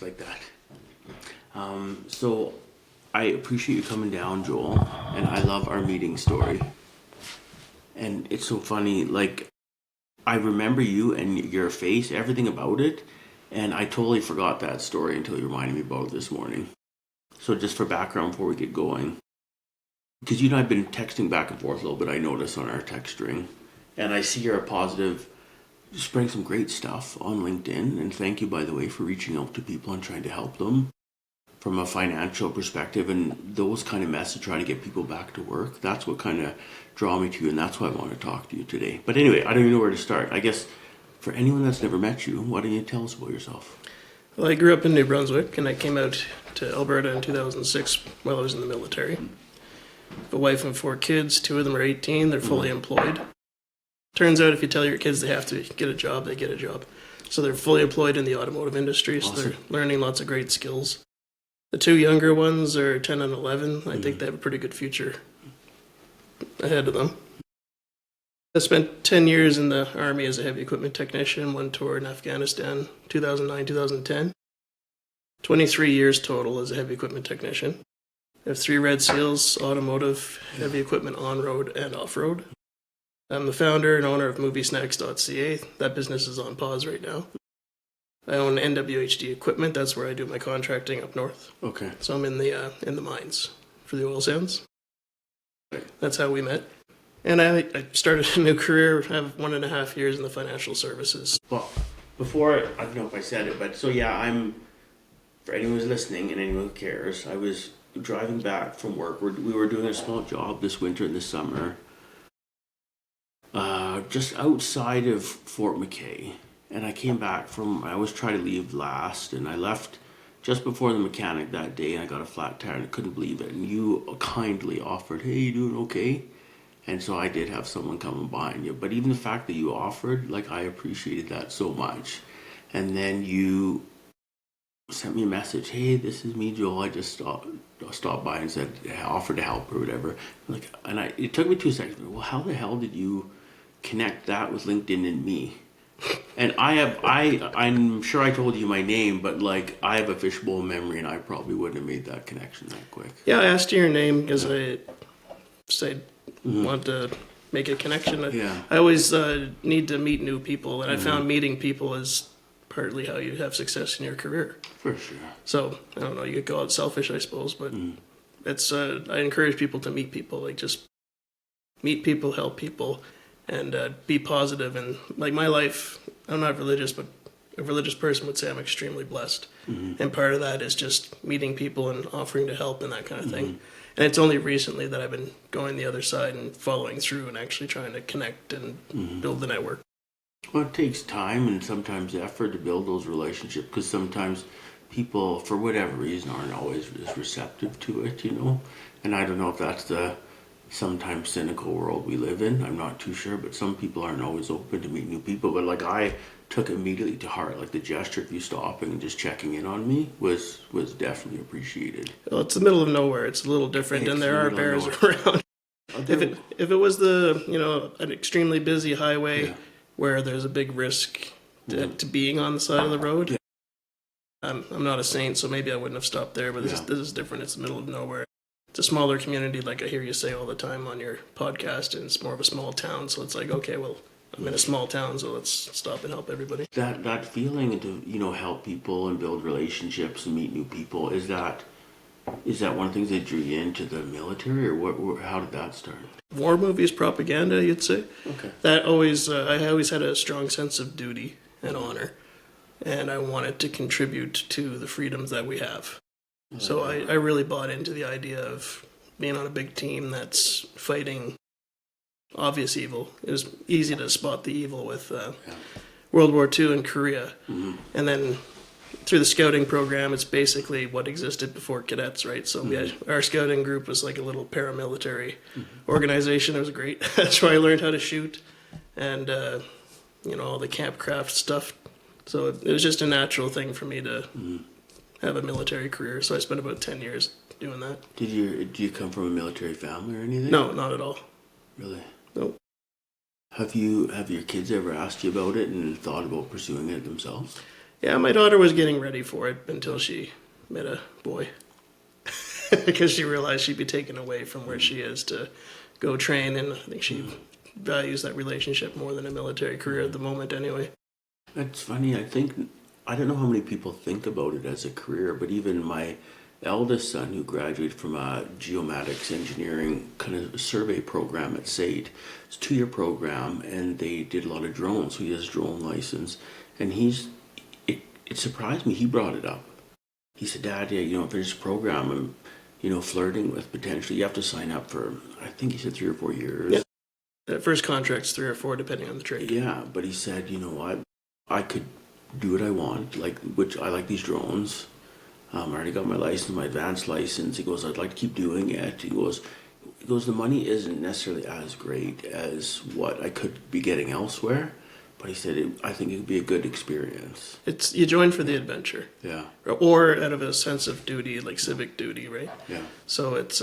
like that. So I appreciate you coming down, Joel, and I love our meeting story. And it's so funny, like, I remember you and your face, everything about it, and I totally forgot that story until you reminded me about it this morning. So just for background before we get going, because you and I have been texting back and forth a little bit, I noticed on our text string, and I see you're a positive, spreading some great stuff on LinkedIn, and thank you, by the way, for reaching out to people and trying to help them from a financial perspective and those kind of messages, trying to get people back to work. That's what kind of draw me to you, and that's why I want to talk to you today. But anyway, I don't even know where to start. I guess for anyone that's never met you, why don't you tell us about yourself? Well, I grew up in New Brunswick, and I came out to Alberta in 2006 while I was in the military. I have a wife and 4 kids. 2 of them are 18. They're fully employed. Turns out if you tell your kids they have to get a job, they get a job. So they're fully employed in the automotive industry, so they're learning lots of great skills. The 2 younger ones are 10 and 11. I think they have a pretty good future ahead of them. I spent 10 years in the Army as a heavy equipment technician, 1 tour in Afghanistan, 2009, 2010. 23 years total as a heavy equipment technician. I have 3 Red Seals, automotive, heavy equipment on-road and off-road. I'm the founder and owner of moviesnacks.ca. That business is on pause right now. I own NWHD equipment. That's where I do my contracting up north. Okay. So I'm in the mines for the oil sands. That's how we met. And I started a new career. I have 1.5 years in the financial services. Well, before, I don't know if I said it, but so yeah, for anyone who's listening and anyone who cares, I was driving back from work. We were doing a small job this winter and this summer, just outside of Fort McKay. And I came back I always try to leave last, and I left just before the mechanic that day, and I got a flat tire, and I couldn't believe it. And you kindly offered, hey, you doing okay? And so I did have someone come behind you. But even the fact that you offered, like, I appreciated that so much. And then you sent me a message, hey, this is me, Joel. I just stopped by and said, offered to help or whatever. It took me 2 seconds. Well, how the hell did you connect that with LinkedIn and me? And I'm sure I told you my name, but like, I have a fishbowl memory, and I probably wouldn't have made that connection that quick. Yeah, I asked you your name because I said want to make a connection. Yeah. I always need to meet new people, and I found meeting people is partly how you have success in your career. For sure. So I don't know, you could call it selfish, I suppose, but it's I encourage people to meet people, like just meet people, help people, and be positive. And like my life, I'm not religious, but a religious person would say I'm extremely blessed. And part of that is just meeting people and offering to help and that kind of thing. And it's only recently that I've been going the other side and following through and actually trying to connect and build the network. Well, it takes time and sometimes effort to build those relationships, because sometimes people, for whatever reason, aren't always as receptive to it, you know? And I don't know if that's the sometimes cynical world we live in. I'm not too sure, but some people aren't always open to meet new people. But like, I took immediately to heart, like the gesture of you stopping and just checking in on me was definitely appreciated. Well, it's the middle of nowhere. It's a little different, and there are bears around. If it was an extremely busy highway where there's a big risk to being on the side of the road, I'm not a saint, so maybe I wouldn't have stopped there. But this is different. It's the middle of nowhere. It's a smaller community, like I hear you say all the time on your podcast, and it's more of a small town. So it's like, okay, well, I'm in a small town, so let's stop and help everybody. That feeling to help people and build relationships and meet new people, is that one of the things that drew you into the military, or how did that start? War movies, propaganda, you'd say. Okay. That always I always had a strong sense of duty and honor, and I wanted to contribute to the freedoms that we have. So I really bought into the idea of being on a big team that's fighting obvious evil. It was easy to spot the evil with World War II and Korea. And then through the scouting program, it's basically what existed before cadets, right? So we had, our scouting group was like a little paramilitary organization. It was great. That's where I learned how to shoot and, all the campcraft stuff. So it was just a natural thing for me to have a military career, so I spent about 10 years doing that. Did you come from a military family or anything? No, not at all. Really? No. Have your kids ever asked you about it and thought about pursuing it themselves? Yeah, my daughter was getting ready for it until she met a boy. Because she realized she'd be taken away from where she is to go train, and I think she values that relationship more than a military career at the moment anyway. That's funny. I don't know how many people think about it as a career, but even my eldest son, who graduated from a geomatics engineering kind of survey program at SAIT, it's a 2-year program, and they did a lot of drones, so he has a drone license. And it surprised me, he brought it up. He said, Dad, yeah, if there's a program I'm, flirting with potentially, you have to sign up for, I think he said 3 or 4 years. Yeah. That first contract's 3 or 4, depending on the trade. Yeah, but he said, you know what, I could do what I want, which I like these drones. I already got my license, my advanced license. He goes, I'd like to keep doing it. He goes, the money isn't necessarily as great as what I could be getting elsewhere. But he said, I think it would be a good experience. You join for the adventure. Yeah. Or out of a sense of duty, like civic duty, right? Yeah. So it's,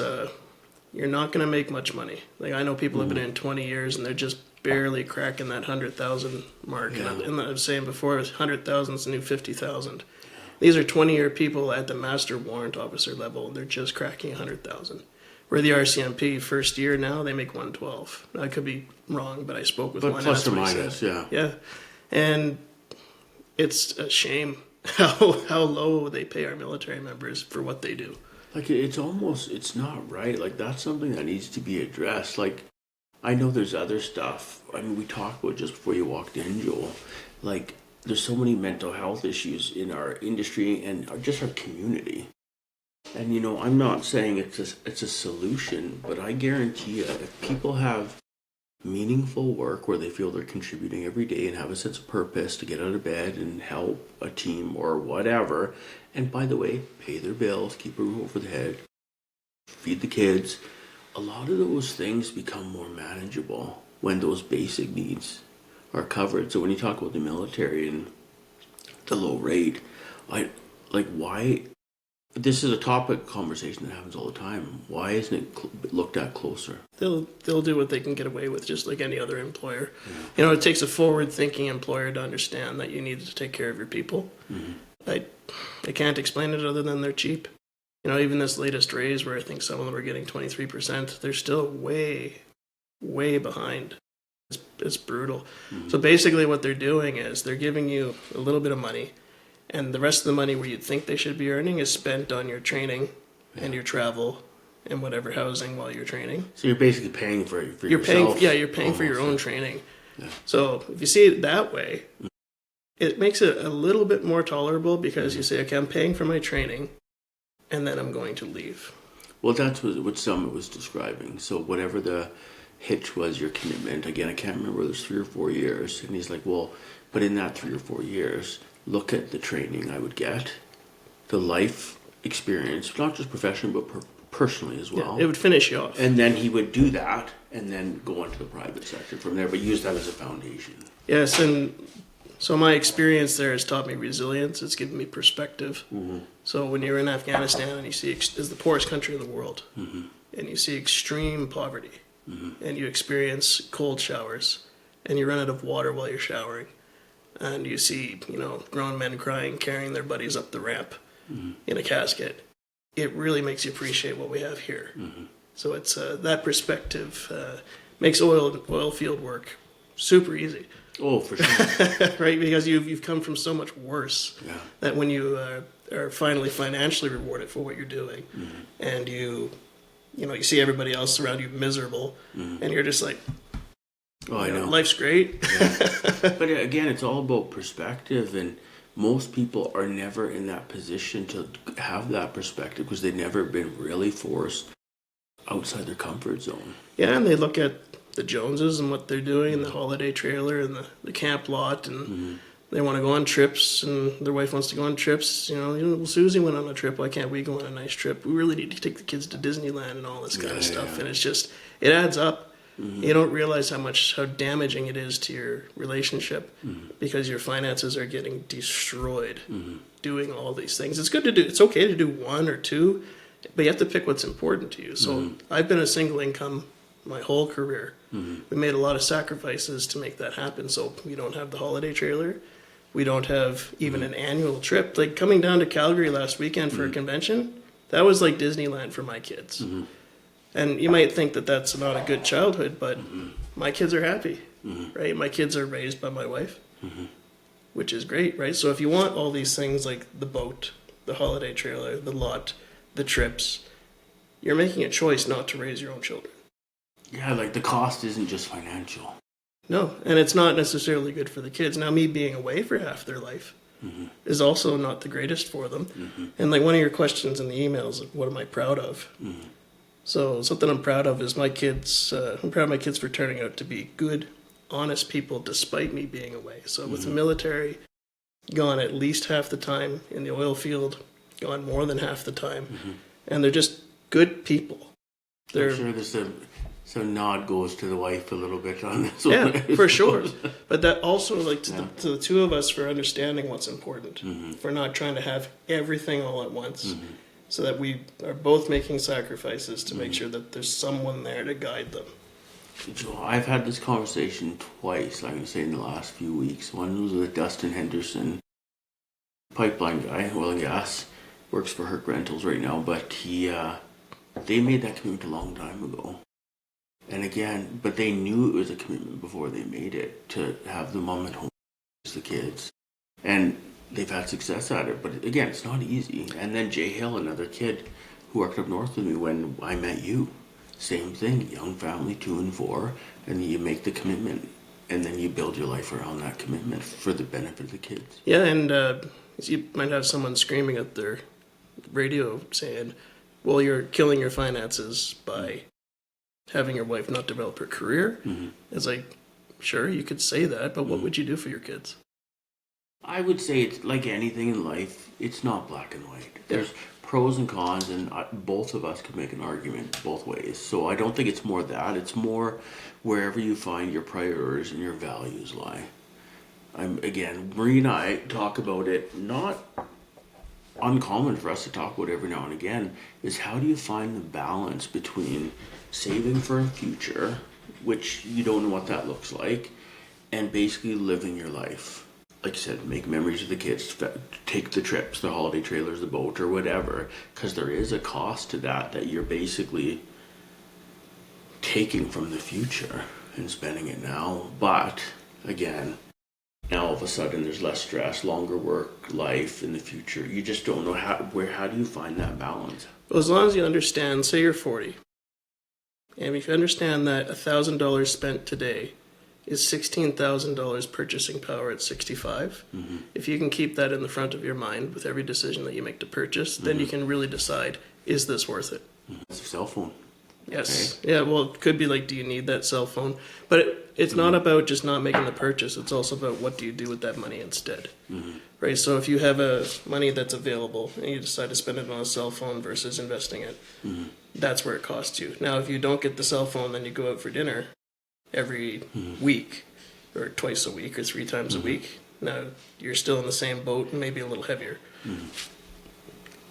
you're not going to make much money. Like, I know people have been in 20 years and they're just barely cracking that 100,000 mark. Yeah. And I was saying before, 100,000 is the new 50,000. These are 20-year people at the master warrant officer level, and they're just cracking 100,000. Where the RCMP first year now, they make 112. I could be wrong, but I spoke with one. Plus or minus, yeah. Yeah, and it's a shame how low they pay our military members for what they do. Like, it's not right. Like, that's something that needs to be addressed. Like, I know there's other stuff. I mean, we talked about just before you walked in, Joel. Like, there's so many mental health issues in our industry and just our community. And, I'm not saying it's a solution, but I guarantee you, if people have meaningful work where they feel they're contributing every day and have a sense of purpose to get out of bed and help a team or whatever, and by the way, pay their bills, keep a roof over the head, feed the kids, a lot of those things become more manageable when those basic needs are covered. So when you talk about the military and the low rate, why? This is a topic conversation that happens all the time. Why isn't it looked at closer? They'll do what they can get away with, just like any other employer. Yeah. It takes a forward-thinking employer to understand that you need to take care of your people. Mm-hmm. I can't explain it other than they're cheap. Even this latest raise, where I think some of them are getting 23%, they're still way, way behind. It's brutal. Mm-hmm. So basically what they're doing is they're giving you a little bit of money, and the rest of the money where you'd think they should be earning is spent on your training and your travel and whatever housing while you're training. So you're basically paying for yourself. You're paying for your own training. Yeah. So if you see it that way, it makes it a little bit more tolerable, because you say, okay, I'm paying for my training and then I'm going to leave. Well, that's what Summit was describing. So whatever the hitch was, your commitment, again, I can't remember, there's 3 or 4 years. And he's like, well, but in that 3 or 4 years, look at the training I would get, the life experience, not just professionally, but personally as well. Yeah, it would finish you off. And then he would do that and then go into the private sector from there, but use that as a foundation. Yes, and so my experience there has taught me resilience. It's given me perspective. Mm-hmm. So when you're in Afghanistan and you see it's the poorest country in the world, mm-hmm. and you see extreme poverty, mm-hmm. and you experience cold showers, and you run out of water while you're showering, and you see, grown men crying, carrying their buddies up the ramp mm-hmm. in a casket, it really makes you appreciate what we have here. Mm-hmm. So it's that perspective makes oil field work super easy. Oh, for sure. Right, because you've come from so much worse. Yeah. That when you are finally financially rewarded for what you're doing, mm-hmm. and you see everybody else around you miserable, mm-hmm. and you're just like, oh, I know. Life's great. Yeah. But again, it's all about perspective, and most people are never in that position to have that perspective because they've never been really forced outside their comfort zone. Yeah, and they look at the Joneses and what they're doing in the holiday trailer and the camp lot, and mm-hmm. they want to go on trips, and their wife wants to go on trips. Well, Susie went on a trip. Why can't we go on a nice trip? We really need to take the kids to Disneyland and all this kind of stuff. Yeah. And it's just, it adds up. Mm-hmm. You don't realize how damaging it is to your relationship, mm-hmm. because your finances are getting destroyed mm-hmm. doing all these things. It's good to do. It's okay to do 1 or 2, but you have to pick what's important to you. So mm-hmm. I've been a single income my whole career. Mm-hmm. We made a lot of sacrifices to make that happen. So we don't have the holiday trailer. We don't have even an annual trip. Like coming down to Calgary last weekend for a convention, that was like Disneyland for my kids. And you might think that that's not a good childhood, but my kids are happy, right? My kids are raised by my wife, which is great, right? So if you want all these things like the boat, the holiday trailer, the lot, the trips, you're making a choice not to raise your own children. Yeah, like the cost isn't just financial. No, and it's not necessarily good for the kids. Now, me being away for half their life is also not the greatest for them. And like one of your questions in the emails, what am I proud of? So something I'm proud of is my kids. I'm proud of my kids for turning out to be good, honest people despite me being away. So with the military, gone at least half the time, in the oil field, gone more than half the time. And they're just good people. I'm sure there's a nod goes to the wife a little bit on this yeah, one. for sure. But that also, like, to the two of us for understanding what's important, for not trying to have everything all at once, so that we are both making sacrifices to make sure that there's someone there to guide them. Joe, I've had this conversation twice, I'm going to say, in the last few weeks. One was with Dustin Henderson, pipeline guy, oil and gas, works for Herc Rentals right now, but they made that commitment a long time ago. And again, but they knew it was a commitment before they made it to have the mom at home raise the kids. And they've had success at it, but again, it's not easy. And then Jay Hill, another kid who worked up north with me when I met you, same thing, young family, 2 and 4, and you make the commitment, and then you build your life around that commitment for the benefit of the kids. Yeah, and you might have someone screaming at their radio saying, well, you're killing your finances by having your wife not develop her career. It's like, sure, you could say that, but what would you do for your kids? I would say it's like anything in life, it's not black and white. There's pros and cons, and both of us could make an argument both ways. So I don't think it's more that. It's more wherever you find your priorities and your values lie. Again, Marie and I talk about it, not uncommon for us to talk about every now and again, is how do you find the balance between saving for a future, which you don't know what that looks like, and basically living your life. Like I said, make memories of the kids, take the trips, the holiday trailers, the boat, or whatever, because there is a cost to that you're basically taking from the future and spending it now. But again, now all of a sudden there's less stress, longer work life in the future. You just don't know how do you find that balance? Well, as long as you understand, say you're 40, and if you understand that $1,000 spent today is $16,000 purchasing power at 65. If you can keep that in the front of your mind with every decision that you make to purchase, then you can really decide, is this worth it? It's a cell phone. Yes. Okay. Yeah, well, it could be like, do you need that cell phone? But it's not about just not making the purchase. It's also about what do you do with that money instead. Right? So if you have money that's available and you decide to spend it on a cell phone versus investing it, that's where it costs you. Now, if you don't get the cell phone, then you go out for dinner every week or twice a week or 3 times a week. Now, you're still in the same boat and maybe a little heavier.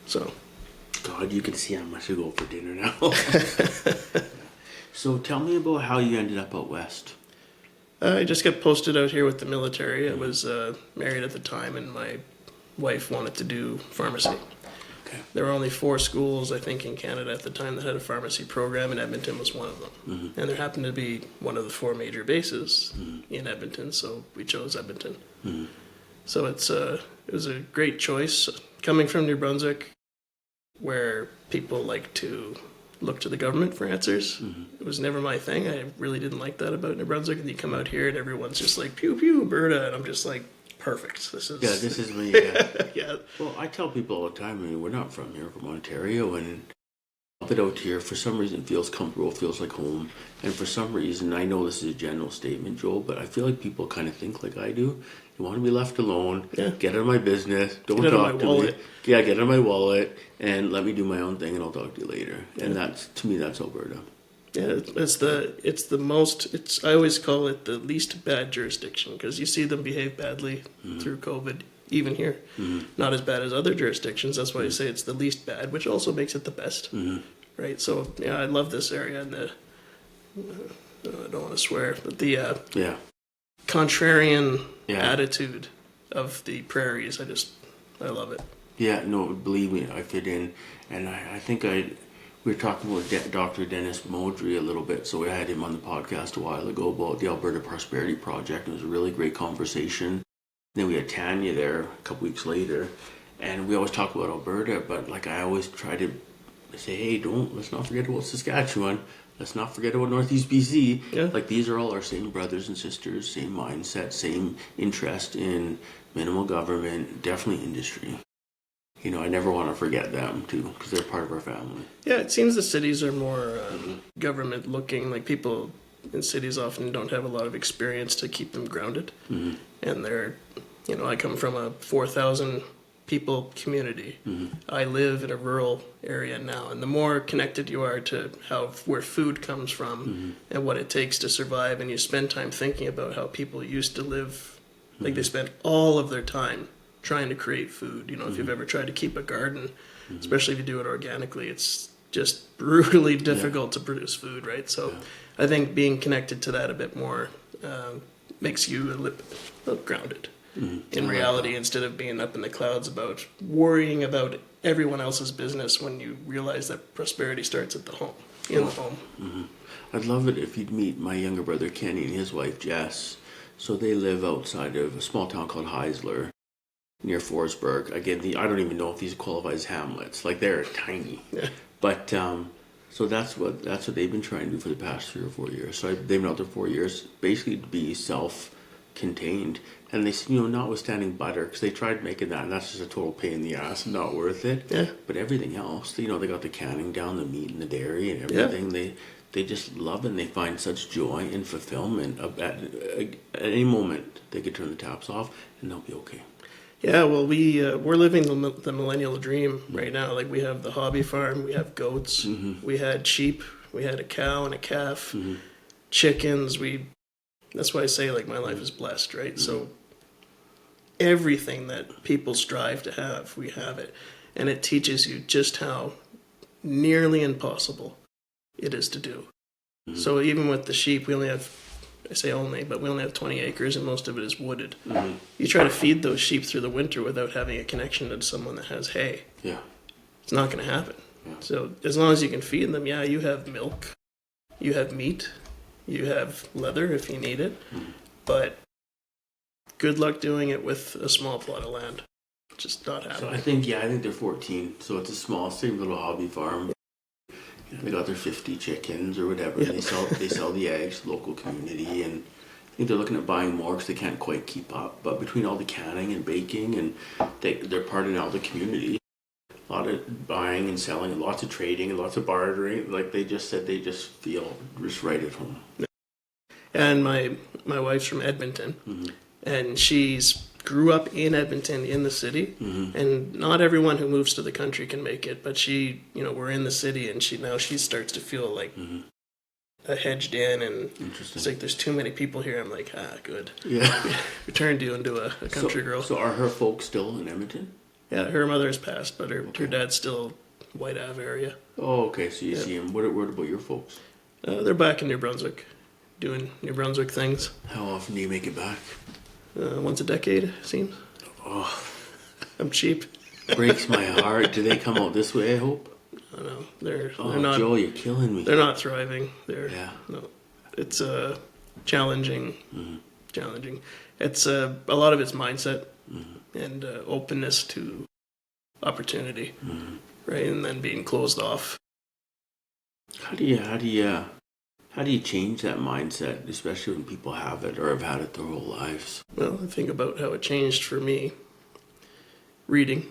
So... God, you can see how much I go for dinner now. So tell me about how you ended up out west. I just got posted out here with the military. I was married at the time, and my wife wanted to do pharmacy. Okay. There were only 4 schools, I think, in Canada at the time that had a pharmacy program, and Edmonton was one of them. And there happened to be one of the 4 major bases in Edmonton, so we chose Edmonton. So it was a great choice. Coming from New Brunswick, where people like to look to the government for answers. It was never my thing. I really didn't like that about New Brunswick. And you come out here and everyone's just like, pew, pew, Alberta. And I'm just like, perfect. This is me. Yeah. Well, I tell people all the time, I mean, we're not from here, from Ontario, and up it out here, for some reason, feels comfortable, feels like home. And for some reason, I know this is a general statement, Joel, but I feel like people kind of think like I do. You want to be left alone, get out of my business, don't talk to me. Yeah, get out of my wallet, and let me do my own thing, and I'll talk to you later. And to me, that's Alberta. Yeah, I always call it the least bad jurisdiction, because you see them behave badly through COVID, even here. Not as bad as other jurisdictions. That's why I say it's the least bad, which also makes it the best. Right? So, yeah, I love this area, and I don't want to swear, but the contrarian attitude of the prairies. I love it. Yeah, no, believe me, I fit in, and I think we were talking about Dr. Dennis Modry a little bit, so we had him on the podcast a while ago about the Alberta Prosperity Project. It was a really great conversation. Then we had Tanya there a couple weeks later, and we always talk about Alberta, but like I always try to say, hey, let's not forget about Saskatchewan. Let's not forget about Northeast BC. Yeah. Like these are all our same brothers and sisters, same mindset, same interest in minimal government, definitely industry. You know, I never want to forget them too, because they're part of our family. Yeah, it seems the cities are more government looking. Like people in cities often don't have a lot of experience to keep them grounded. Mm-hmm. And they're, I come from a 4,000 people community. Mm-hmm. I live in a rural area now, and the more connected you are to where food comes from mm-hmm. and what it takes to survive, and you spend time thinking about how people used to live, mm-hmm. like they spent all of their time trying to create food. If you've ever tried to keep a garden, mm-hmm. especially if you do it organically, it's just brutally difficult to produce food, right? So I think being connected to that a bit more makes you a little grounded in reality, instead of being up in the clouds about worrying about everyone else's business, when you realize that prosperity starts at the home, in the home. Mm-hmm. I'd love it if you'd meet my younger brother Kenny and his wife Jess. So they live outside of a small town called Heisler, near Forsberg. Again, I don't even know if these qualify as hamlets. Like they're tiny. Yeah. But so that's what they've been trying to do for the past 3 or 4 years. So they've been out there 4 years, basically to be self-contained. And they, notwithstanding butter, because they tried making that, and that's just a total pain in the ass, not worth it. Yeah. But everything else, they got the canning down, the meat and the dairy and everything. Yeah. They just love it, and they find such joy and fulfillment. At any moment, they could turn the taps off, and they'll be okay. Yeah, well, we're living the millennial dream right now. Like, we have the hobby farm, we have goats, mm-hmm. we had sheep, we had a cow and a calf, mm-hmm. chickens. That's why I say, like, my life is blessed, right? Mm-hmm. So everything that people strive to have, we have it. And it teaches you just how nearly impossible it is to do. Mm-hmm. So even with the sheep, we only have, I say only, but we only have 20 acres, and most of it is wooded. Mm-hmm. You try to feed those sheep through the winter without having a connection to someone that has hay. Yeah. It's not going to happen. Yeah. So as long as you can feed them, you have milk, you have meat, you have leather if you need it, mm-hmm. but good luck doing it with a small plot of land. Just not happening. So I think they're 14. So it's a small, same little hobby farm. They got their 50 chickens or whatever. Yeah. They sell the eggs to the local community, and I think they're looking at buying more because they can't quite keep up. But between all the canning and baking, and they're part of now the community. A lot of buying and selling, and lots of trading, and lots of bartering. Like they just said, they just feel just right at home. And my wife's from Edmonton, mm-hmm. and she's grew up in Edmonton, in the city, mm-hmm. and not everyone who moves to the country can make it, but she, we're in the city, and she starts to feel like mm-hmm. hedged in, and it's like there's too many people here. I'm like, good. Yeah. We turned you into a country girl. So are her folks still in Edmonton? Yeah, her mother has passed, but her dad's still White Ave area. Oh, okay, so you see him. What about your folks? They're back in New Brunswick, doing New Brunswick things. How often do you make it back? Once a decade, seems. Oh, I'm cheap. Breaks my heart. Do they come out this way, I hope? I know. They're not. Joel, you're killing me. They're not thriving. No. It's challenging. Mm-hmm. Challenging. It's a lot of it's mindset mm-hmm. and openness to opportunity, mm-hmm. right? And then being closed off. How do you change that mindset, especially when people have it or have had it their whole lives? Well, I think about how it changed for me. Reading.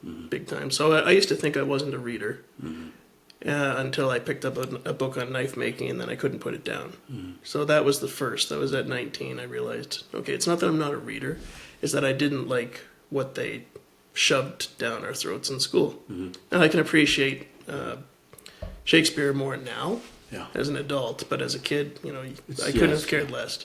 Mm-hmm. Big time. So I used to think I wasn't a reader mm-hmm. Until I picked up a book on knife making, and then I couldn't put it down. Mm-hmm. So that was the first. That was at 19. I realized, okay, it's not that I'm not a reader. It's that I didn't like what they shoved down our throats in school. Mm-hmm. And I can appreciate Shakespeare more now. Yeah. As an adult, but as a kid, I couldn't have cared less.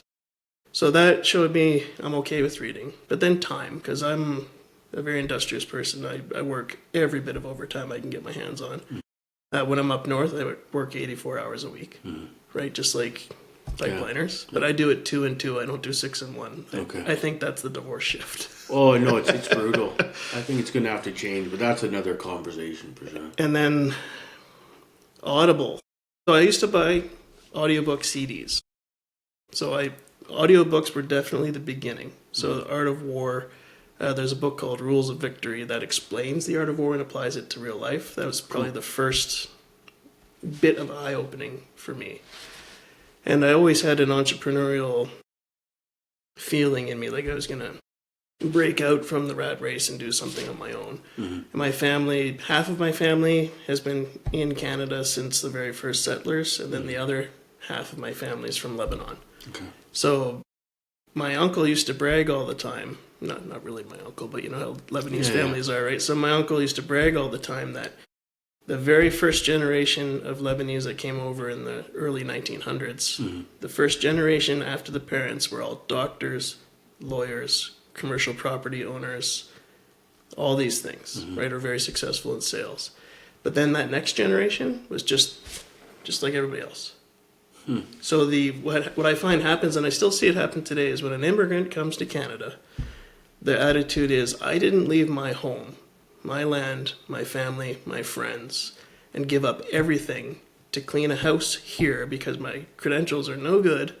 So that showed me I'm okay with reading. But then time, because I'm a very industrious person. I work every bit of overtime I can get my hands on. Mm-hmm. When I'm up north, I would work 84 hours a week, mm-hmm. right? Just like pipeliners, but I do it 2 and 2. I don't do 6 and 1. Okay. I think that's the divorce shift. Oh no, it's brutal. I think it's gonna have to change, but that's another conversation for sure. And then Audible. So I used to buy audiobook CDs. So audiobooks were definitely the beginning. So The Art of War. There's a book called Rules of Victory that explains the art of war and applies it to real life. That was probably the first bit of eye-opening for me. And I always had an entrepreneurial feeling in me, like I was going to break out from the rat race and do something on my own. Mm-hmm. My family, half of my family has been in Canada since the very first settlers, and then the other half of my family is from Lebanon. Okay. So my uncle used to brag all the time. Not really my uncle, but you know how Lebanese families are, right? So my uncle used to brag all the time that the very first generation of Lebanese that came over in the early 1900s, the first generation after the parents were all doctors, lawyers, commercial property owners, all these things, right, are very successful in sales. But then that next generation was just like everybody else. So what I find happens, and I still see it happen today, is when an immigrant comes to Canada, the attitude is, I didn't leave my home, my land, my family, my friends, and give up everything to clean a house here because my credentials are no good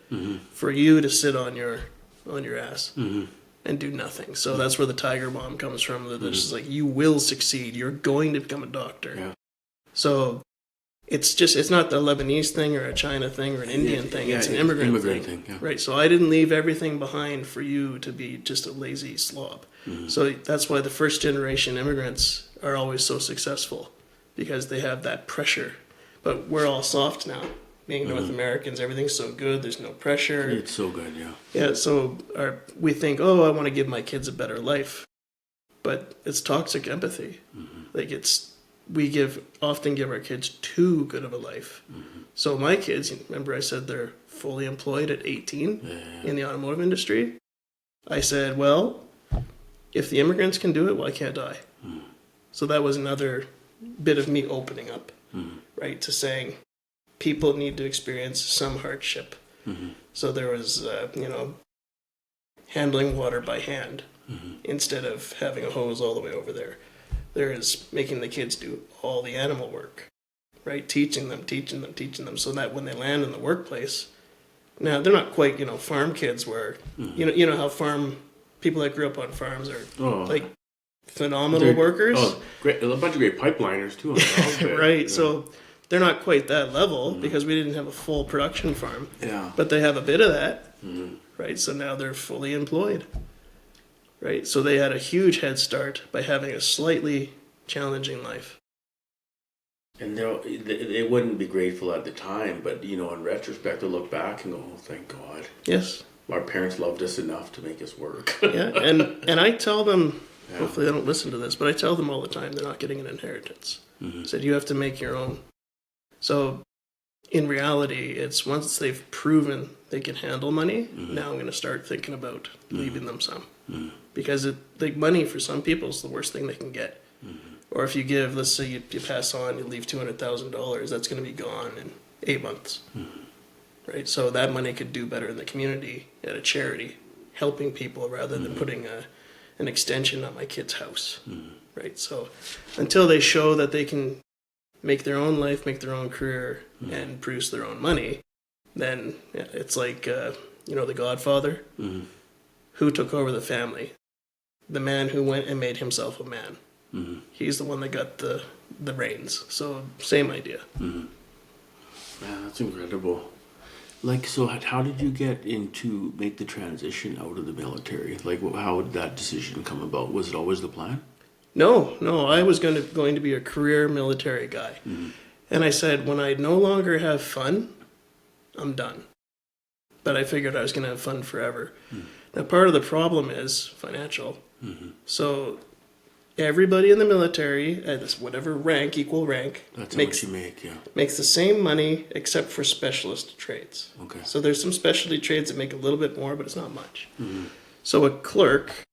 for you to sit on your ass and do nothing. So that's where the tiger bomb comes from. That this is like, you will succeed. You're going to become a doctor. Yeah. So it's not the Lebanese thing or a China thing or an Indian thing. It's an immigrant thing. Yeah. Right. So I didn't leave everything behind for you to be just a lazy slob. So that's why the first generation immigrants are always so successful, because they have that pressure. But we're all soft now. Being North Americans, everything's so good. There's no pressure. It's so good, yeah. Yeah. So we think, I want to give my kids a better life, but it's toxic empathy. Like we often give our kids too good of a life. So my kids, remember I said they're fully employed at 18 in the automotive industry. I said, well, if the immigrants can do it, why can't I? So that was another bit of me opening up, right, to saying people need to experience some hardship. So there was, handling water by hand instead of having a hose all the way over there. There is making the kids do all the animal work, right? Teaching them, so that when they land in the workplace, now they're not quite, farm kids where, you know how farm people that grew up on farms are like phenomenal workers. Oh, great! A bunch of great pipeliners too. Right. Yeah. So they're not quite that level because we didn't have a full production farm. Yeah. But they have a bit of that, right? So now they're fully employed. Right, so they had a huge head start by having a slightly challenging life. And they wouldn't be grateful at the time, but in retrospect, they'll look back and go, "Oh, thank God." Yes, our parents loved us enough to make us work. Yeah, and I tell them, hopefully they don't listen to this, but I tell them all the time they're not getting an inheritance. I said you have to make your own. So, in reality, it's once they've proven they can handle money, now I'm going to start thinking about leaving them some. Because money for some people is the worst thing they can get. Or if you give, let's say you pass on, you leave $200,000, that's going to be gone in 8 months. Right? So that money could do better in the community at a charity, helping people rather than putting an extension on my kid's house. Right? So until they show that they can make their own life, make their own career, and produce their own money, then it's like, The Godfather. Who took over the family? The man who went and made himself a man. He's the one that got the reins. So same idea. Man, that's incredible. So how did you get into make the transition out of the military? How did that decision come about? Was it always the plan? No. I was going to be a career military guy. And I said, when I no longer have fun, I'm done. But I figured I was going to have fun forever. Now, part of the problem is financial. So everybody in the military, at this whatever rank, equal rank, makes the same money except for specialist trades. Okay. So there's some specialty trades that make a little bit more, but it's not much. So a clerk,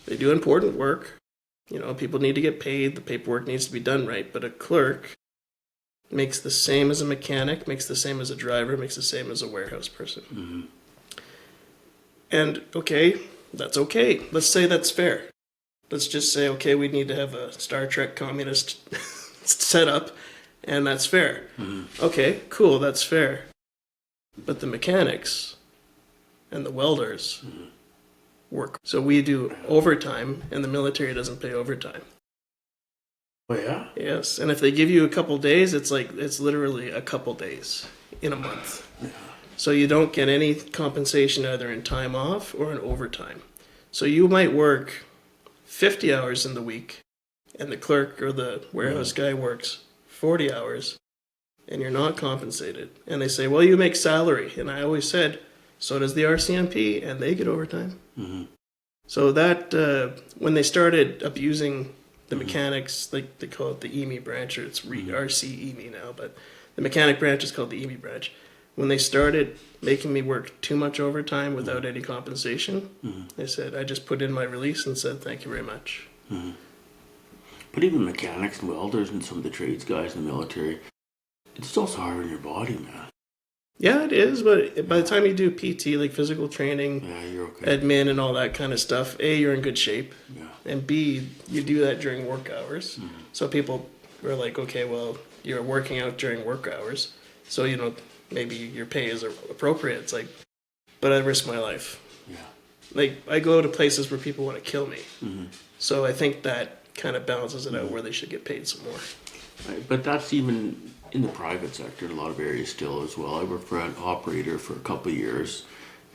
they do important work. People need to get paid. The paperwork needs to be done right. But a clerk, makes the same as a mechanic, makes the same as a driver, makes the same as a warehouse person. Mm-hmm. And okay, that's okay. Let's say that's fair. Let's just say, okay, we need to have a Star Trek communist setup, and that's fair. Mm-hmm. Okay, cool, that's fair. But the mechanics and the welders work. So we do overtime, and the military doesn't pay overtime. Oh, yeah? Yes, and if they give you a couple days, it's literally a couple days in a month. Yeah. So you don't get any compensation either in time off or in overtime. So you might work 50 hours in the week, and the clerk or the warehouse guy works 40 hours, and you're not compensated. And they say, well, you make salary. And I always said, so does the RCMP, and they get overtime. Mm-hmm. So that, when they started abusing the mechanics, like they call it the EME branch, or it's RCEME now, but the mechanic branch is called the EME branch. When they started making me work too much overtime without any compensation, I said, I just put in my release and said, thank you very much. Mm-hmm. But even mechanics and welders and some of the trades guys in the military, it's also hard on your body, man. Yeah, it is, but by the time you do PT, like physical training, Yeah, you're okay. admin and all that kind of stuff, A, you're in good shape, Yeah. and B, you do that during work hours. Mm-hmm. So people were like, okay, well, you're working out during work hours, so, maybe your pay is appropriate. It's like, but I risk my life. Yeah. Like, I go to places where people want to kill me. Mm-hmm. So I think that kind of balances it out where they should get paid some more. Right. But that's even in the private sector in a lot of areas still as well. I worked for an operator for a couple of years,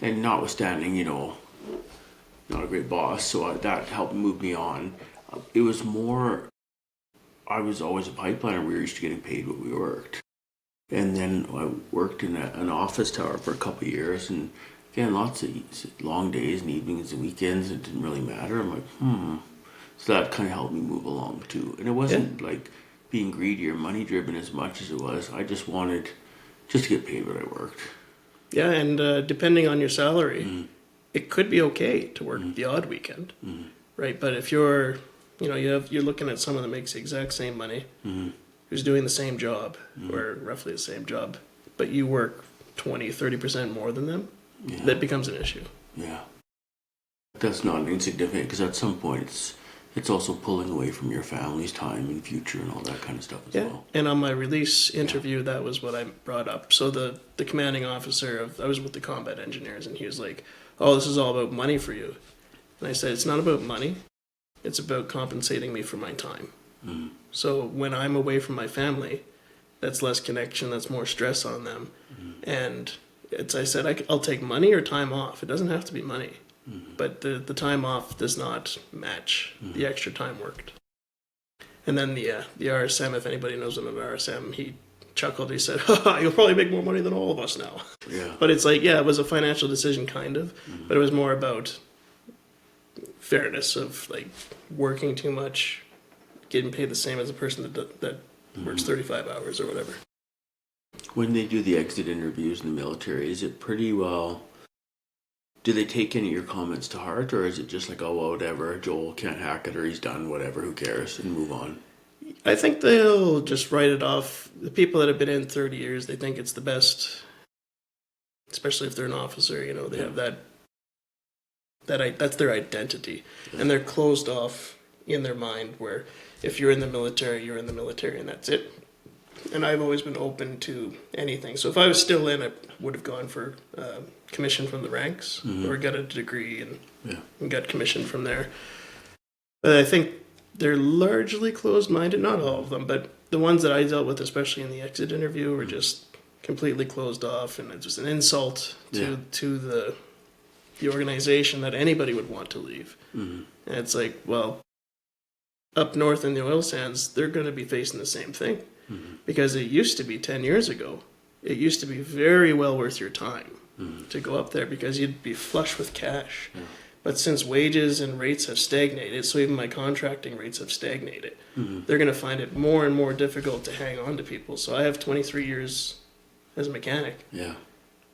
and notwithstanding, not a great boss, so that helped move me on. It was more, I was always a pipeliner. We were used to getting paid what we worked. And then I worked in an office tower for a couple of years, and again, lots of long days and evenings and weekends. It didn't really matter. I'm like, So that kind of helped me move along too. And it wasn't like being greedy or money driven as much as it was. I just wanted to get paid what I worked. Yeah, and depending on your salary, it could be okay to work the odd weekend, right? But if you're, you're looking at someone that makes the exact same money, who's doing the same job, or roughly the same job, but you work 20-30% more than them, that becomes an issue. Yeah. That's not insignificant, because at some point it's also pulling away from your family's time and future and all that kind of stuff as well. And on my release interview, that was what I brought up. So the commanding officer I was with the combat engineers, and he was like, oh, this is all about money for you. And I said, it's not about money. It's about compensating me for my time. So when I'm away from my family, that's less connection, that's more stress on them. And I said, I'll take money or time off. It doesn't have to be money. But the time off does not match the extra time worked. And then the RSM, if anybody knows what an RSM, he chuckled. He said, you'll probably make more money than all of us now. Yeah. But it's like, it was a financial decision kind of, but it was more about fairness of like working too much, getting paid the same as a person that works 35 hours or whatever. When they do the exit interviews in the military, is it pretty well... Do they take any of your comments to heart, or is it just like, oh, well, whatever, Joel can't hack it, or he's done, whatever, who cares, and move on? I think they'll just write it off. The people that have been in 30 years, they think it's the best, especially if they're an officer, they have that's their identity. Yeah. And they're closed off in their mind where if you're in the military, you're in the military, and that's it. And I've always been open to anything. So if I was still in, I would have gone for commission from the ranks or got a degree and got commissioned from there. But I think they're largely closed-minded, not all of them, but the ones that I dealt with, especially in the exit interview, were just completely closed off, and it's just an insult to the organization that anybody would want to leave. And it's like, well, up north in the oil sands, they're going to be facing the same thing. Because it used to be 10 years ago, it used to be very well worth your time to go up there because you'd be flush with cash. But since wages and rates have stagnated, so even my contracting rates have stagnated, they're going to find it more and more difficult to hang on to people. So I have 23 years as a mechanic. Yeah.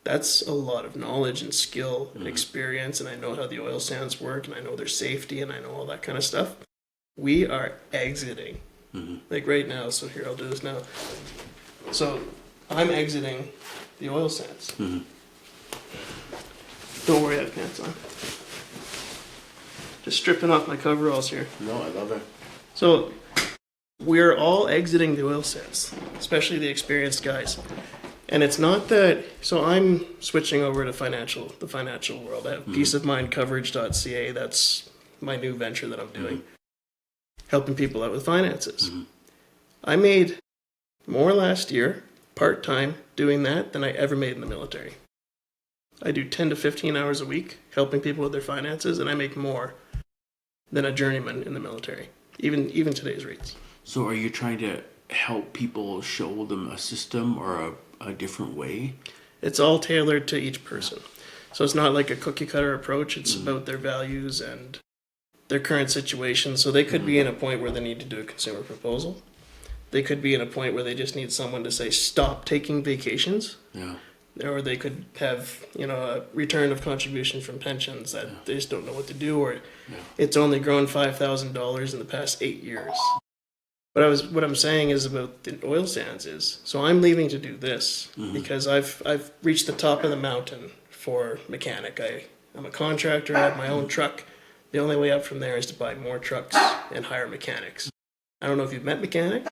That's a lot of knowledge and skill and experience, and I know how the oil sands work, and I know their safety, and I know all that kind of stuff. We are exiting. Like right now, so here, I'll do this now. So I'm exiting the oil sands. Don't worry, I have pants on. Just stripping off my coveralls here. No, I love it. So we're all exiting the oil sands, especially the experienced guys. And it's not that, so I'm switching over to the financial world. I have peaceofmindcoverage.ca. That's my new venture that I'm doing, helping people out with finances. I made more last year, part-time, doing that than I ever made in the military. I do 10 to 15 hours a week helping people with their finances, and I make more than a journeyman in the military, even today's rates. So are you trying to help people, show them a system or a different way? It's all tailored to each person. So it's not like a cookie cutter approach. It's about their values and their current situation. So they could be in a point where they need to do a consumer proposal. They could be in a point where they just need someone to say, stop taking vacations. Yeah. Or they could have, a return of contribution from pensions that they just don't know what to do, or it's only grown $5,000 in the past 8 years. What I'm saying is about the oil sands is, so I'm leaving to do this because I've reached the top of the mountain for mechanic. I'm a contractor, I have my own truck. The only way up from there is to buy more trucks and hire mechanics. I don't know if you've met mechanics.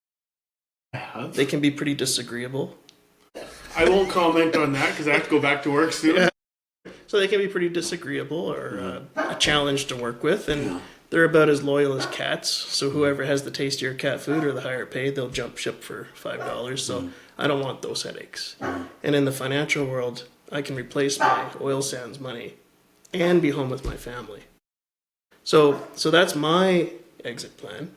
I have. They can be pretty disagreeable. I won't comment on that because I have to go back to work soon. Yeah. So they can be pretty disagreeable or a challenge to work with, and they're about as loyal as cats. So whoever has the tastier cat food or the higher pay, they'll jump ship for $5. So I don't want those headaches. And in the financial world, I can replace my oil sands money and be home with my family. So that's my exit plan.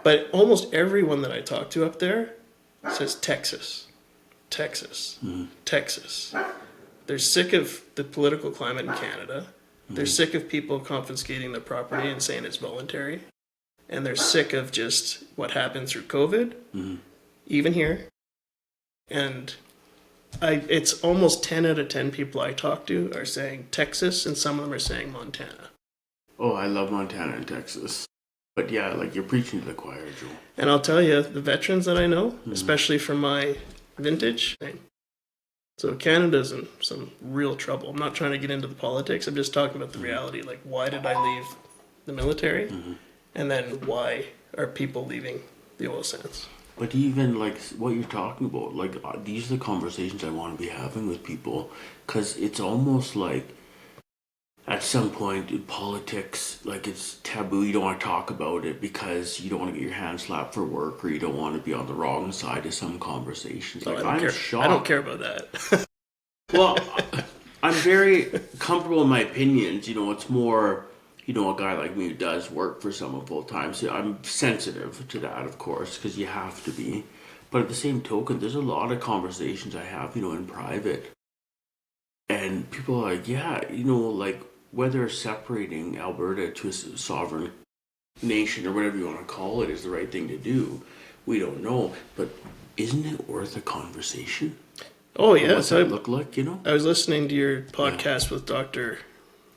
But almost everyone that I talk to up there says Texas. They're sick of the political climate in Canada. They're sick of people confiscating their property and saying it's voluntary. And they're sick of just what happened through COVID, even here. And it's almost 10 out of 10 people I talk to are saying Texas, and some of them are saying Montana. Oh, I love Montana and Texas. But yeah, like you're preaching to the choir, Joel. And I'll tell you, the veterans that I know, especially from my vintage, so Canada's in some real trouble. I'm not trying to get into the politics. I'm just talking about the reality. Like, why did I leave the military? And then why are people leaving the oil sands? But even like what you're talking about, like these are the conversations I want to be having with people, because it's almost like at some point in politics, like it's taboo. You don't want to talk about it because you don't want to get your hand slapped for work, or you don't want to be on the wrong side of some conversations. Like, I'm shocked. I don't care about that. Well, I'm very comfortable in my opinions. It's more, a guy like me who does work for someone full time. So I'm sensitive to that, of course, because you have to be. But at the same token, there's a lot of conversations I have, in private. And people are like, yeah, like whether separating Alberta to a sovereign nation or whatever you want to call it is the right thing to do, we don't know. But isn't it worth a conversation? Oh, yeah. What's that look like, I was listening to your podcast with Dr.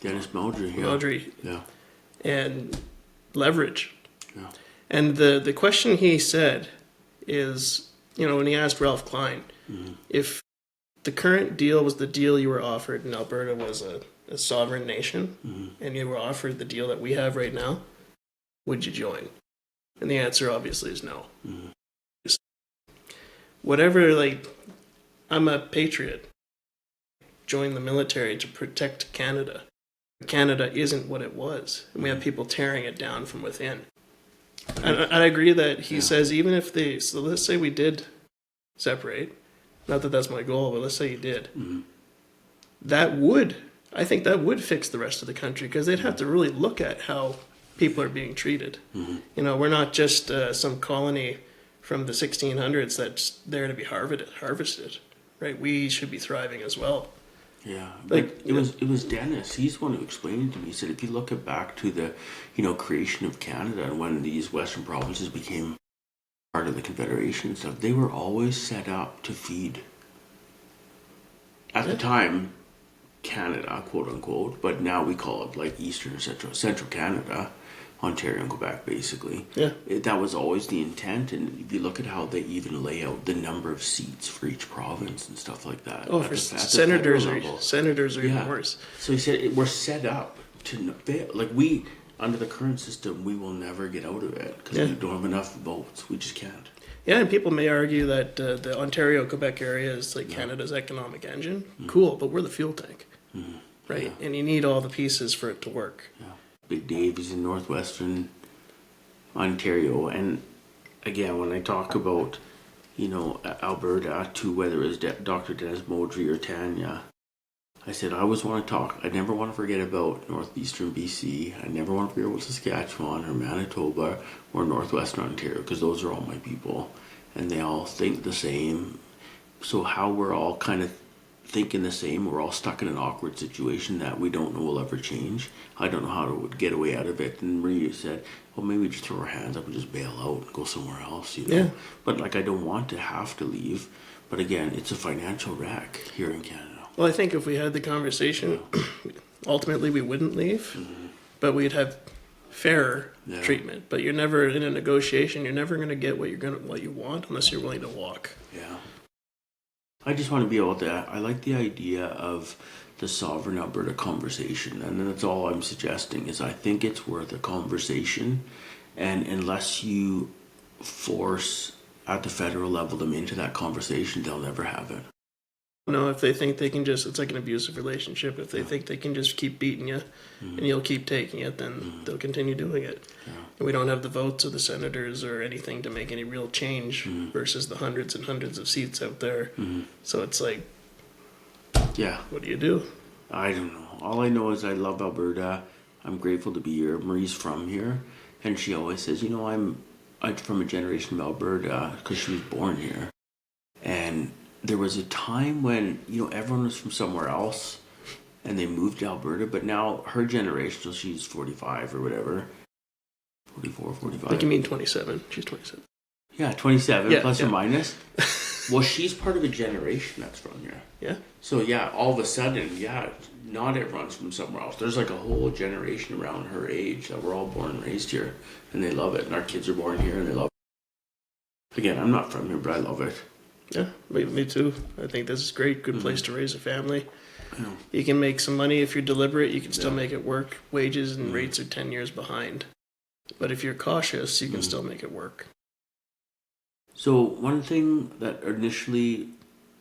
Dennis Mowdrey. Yeah. Mowdrey. Yeah. And leverage. Yeah. And the question he said is, when he asked Ralph Klein, if the current deal was the deal you were offered and Alberta was a sovereign nation, and you were offered the deal that we have right now, would you join? And the answer obviously is no. Whatever, I'm a patriot. Join the military to protect Canada. Canada isn't what it was, and we have people tearing it down from within. And I agree that he says even if so let's say we did separate, not that that's my goal, but let's say you did. I think that would fix the rest of the country, because they'd have to really look at how people are being treated. We're not just some colony from the 1600s that's there to be harvested, right? We should be thriving as well. Yeah, it was Dennis. He's the one who explained it to me. He said if you look back to the, creation of Canada and when these Western provinces became part of the Confederation and stuff, they were always set up to feed. At the time, Canada, quote unquote, but now we call it like Eastern or Central Canada. Ontario and Quebec, basically. Yeah. That was always the intent, and if you look at how they even lay out the number of seats for each province and stuff like that. Oh, at for the federal senators level. are even worse. So he said we're set up to fail. Like we, under the current system, we will never get out of it because we don't have enough votes. We just can't. Yeah, and people may argue that the Ontario-Quebec area is like Canada's economic engine. Cool, but we're the fuel tank, right? And you need all the pieces for it to work. Yeah. Big Dave is in northwestern Ontario, and again, when I talk about, Alberta, to whether it's Dr. Dennis Modry or Tanya, I said I always want to talk. I never want to forget about northeastern BC. I never want to forget about Saskatchewan or Manitoba or northwestern Ontario, because those are all my people, and they all think the same. So how we're all kind of thinking the same, we're all stuck in an awkward situation that we don't know will ever change. I don't know how to get away out of it. And Maria said, well, maybe we just throw our hands up and just bail out and go somewhere else, Yeah. But I don't want to have to leave. But again, it's a financial wreck here in Canada. Well, I think if we had the conversation, ultimately we wouldn't leave, but we'd have fairer treatment. But you're never in a negotiation. You're never going to get what you want unless you're willing to walk. Yeah. I just want to be able to. I like the idea of the sovereign Alberta conversation, and that's all I'm suggesting. Is I think it's worth a conversation, and unless you force at the federal level them into that conversation, they'll never have it. No, if they think they can it's like an abusive relationship. If they think they can just keep beating you and you'll keep taking it, then they'll continue doing it. Yeah. And we don't have the votes of the senators or anything to make any real change versus the hundreds and hundreds of seats out there. So it's like, what do you do? I don't know. All I know is I love Alberta. I'm grateful to be here. Marie's from here, and she always says, I'm from a generation of Alberta because she was born here. And there was a time when, everyone was from somewhere else and they moved to Alberta, but now her generation, so she's 45 or whatever, 44, 45. I think you mean 27. She's 27. Yeah, 27 plus or minus. Well, she's part of a generation that's from here. Yeah. So, all of a sudden, not everyone's from somewhere else. There's like a whole generation around her age that were all born and raised here, and they love it. And our kids are born here and they love it. Again, I'm not from here, but I love it. Yeah, me too. I think this is great. Good place to raise a family. Yeah. You can make some money if you're deliberate. You can still make it work. Wages and rates are 10 years behind. But if you're cautious, you can still make it work. So one thing that initially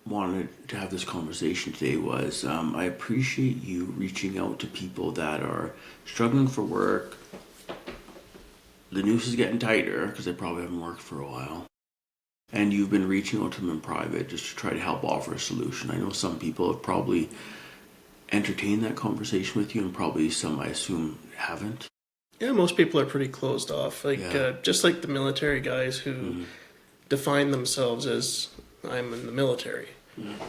wanted to have this conversation today was I appreciate you reaching out to people that are struggling for work. The noose is getting tighter because they probably haven't worked for a while. And you've been reaching out to them in private just to try to help offer a solution. I know some people have probably entertained that conversation with you, and probably some, I assume, haven't. Yeah, most people are pretty closed off. Just like the military guys who define themselves as, I'm in the military.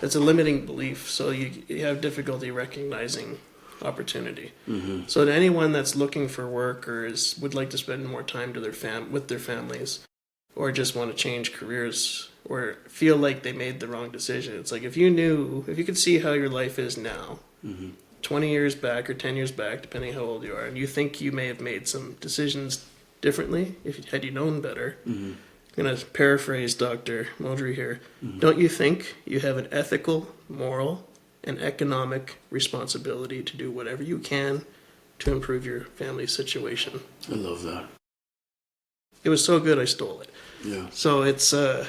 It's a limiting belief, so you have difficulty recognizing opportunity. So to anyone that's looking for work or would like to spend more time to with their families, or just want to change careers, or feel like they made the wrong decision. It's like if you could see how your life is now, 20 years back or 10 years back, depending how old you are, and you think you may have made some decisions differently had you known better. I'm going to paraphrase Dr. Modry here. Don't you think you have an ethical, moral, and economic responsibility to do whatever you can to improve your family's situation? I love that. It was so good I stole it. Yeah. So it's, are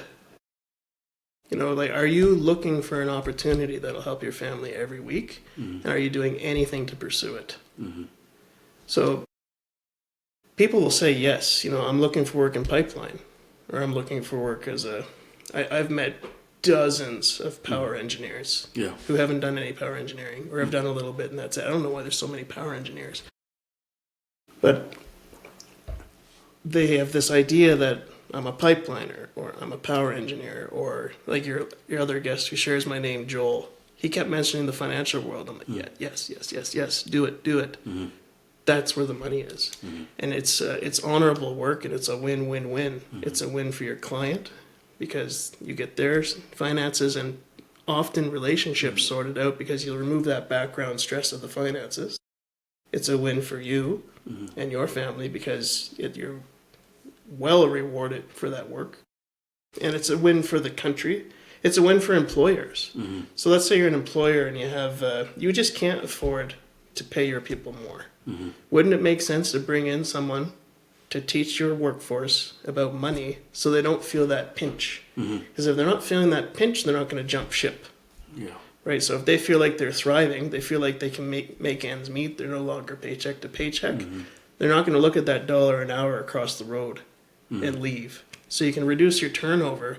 you looking for an opportunity that'll help your family every week? And are you doing anything to pursue it? So people will say, yes, I'm looking for work in pipeline, or I'm looking for work I've met dozens of power engineers who haven't done any power engineering, or have done a little bit and that's it. I don't know why there's so many power engineers. But they have this idea that I'm a pipeliner, or I'm a power engineer, or like your other guest who shares my name, Joel. He kept mentioning the financial world. I'm like, yes, do it. That's where the money is. And it's honorable work, and it's a win-win-win. It's a win for your client because you get their finances and often relationships sorted out because you'll remove that background stress of the finances. It's a win for you and your family because you're well rewarded for that work. And it's a win for the country. It's a win for employers. So let's say you're an employer and you have, you just can't afford to pay your people more. Wouldn't it make sense to bring in someone to teach your workforce about money so they don't feel that pinch? Because if they're not feeling that pinch, they're not going to jump ship. Yeah. Right? So if they feel like they're thriving, they feel like they can make ends meet, they're no longer paycheck to paycheck, they're not going to look at that dollar an hour across the road and leave. So you can reduce your turnover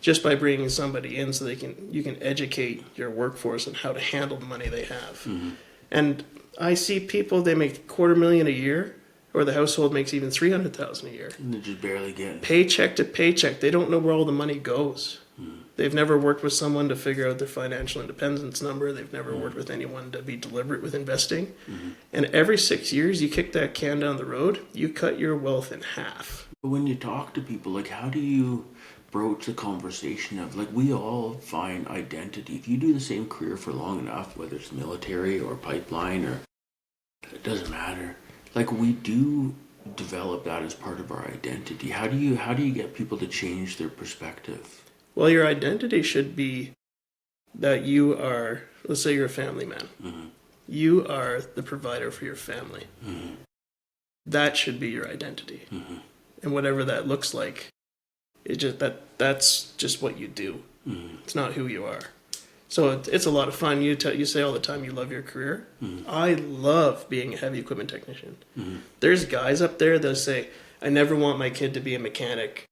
just by bringing somebody in so you can educate your workforce on how to handle the money they have. And I see people, they make $250,000 a year, or the household makes even $300,000 a year. And they're just barely getting Paycheck to paycheck. They don't know where all the money goes. They've never worked with someone to figure out their financial independence number. They've never worked with anyone to be deliberate with investing. And every 6 years, you kick that can down the road, you cut your wealth in half. But when you talk to people, like, how do you broach the conversation of, like, we all find identity. If you do the same career for long enough, whether it's military or pipeline or it doesn't matter, like, we do develop that as part of our identity. How do you get people to change their perspective? Well, your identity should be that you are, let's say you're a family man. You are the provider for your family. That should be your identity. And whatever that looks like, that's just what you do. It's not who you are. So it's a lot of fun. You say all the time you love your career. I love being a heavy equipment technician. There's guys up there that say, I never want my kid to be a mechanic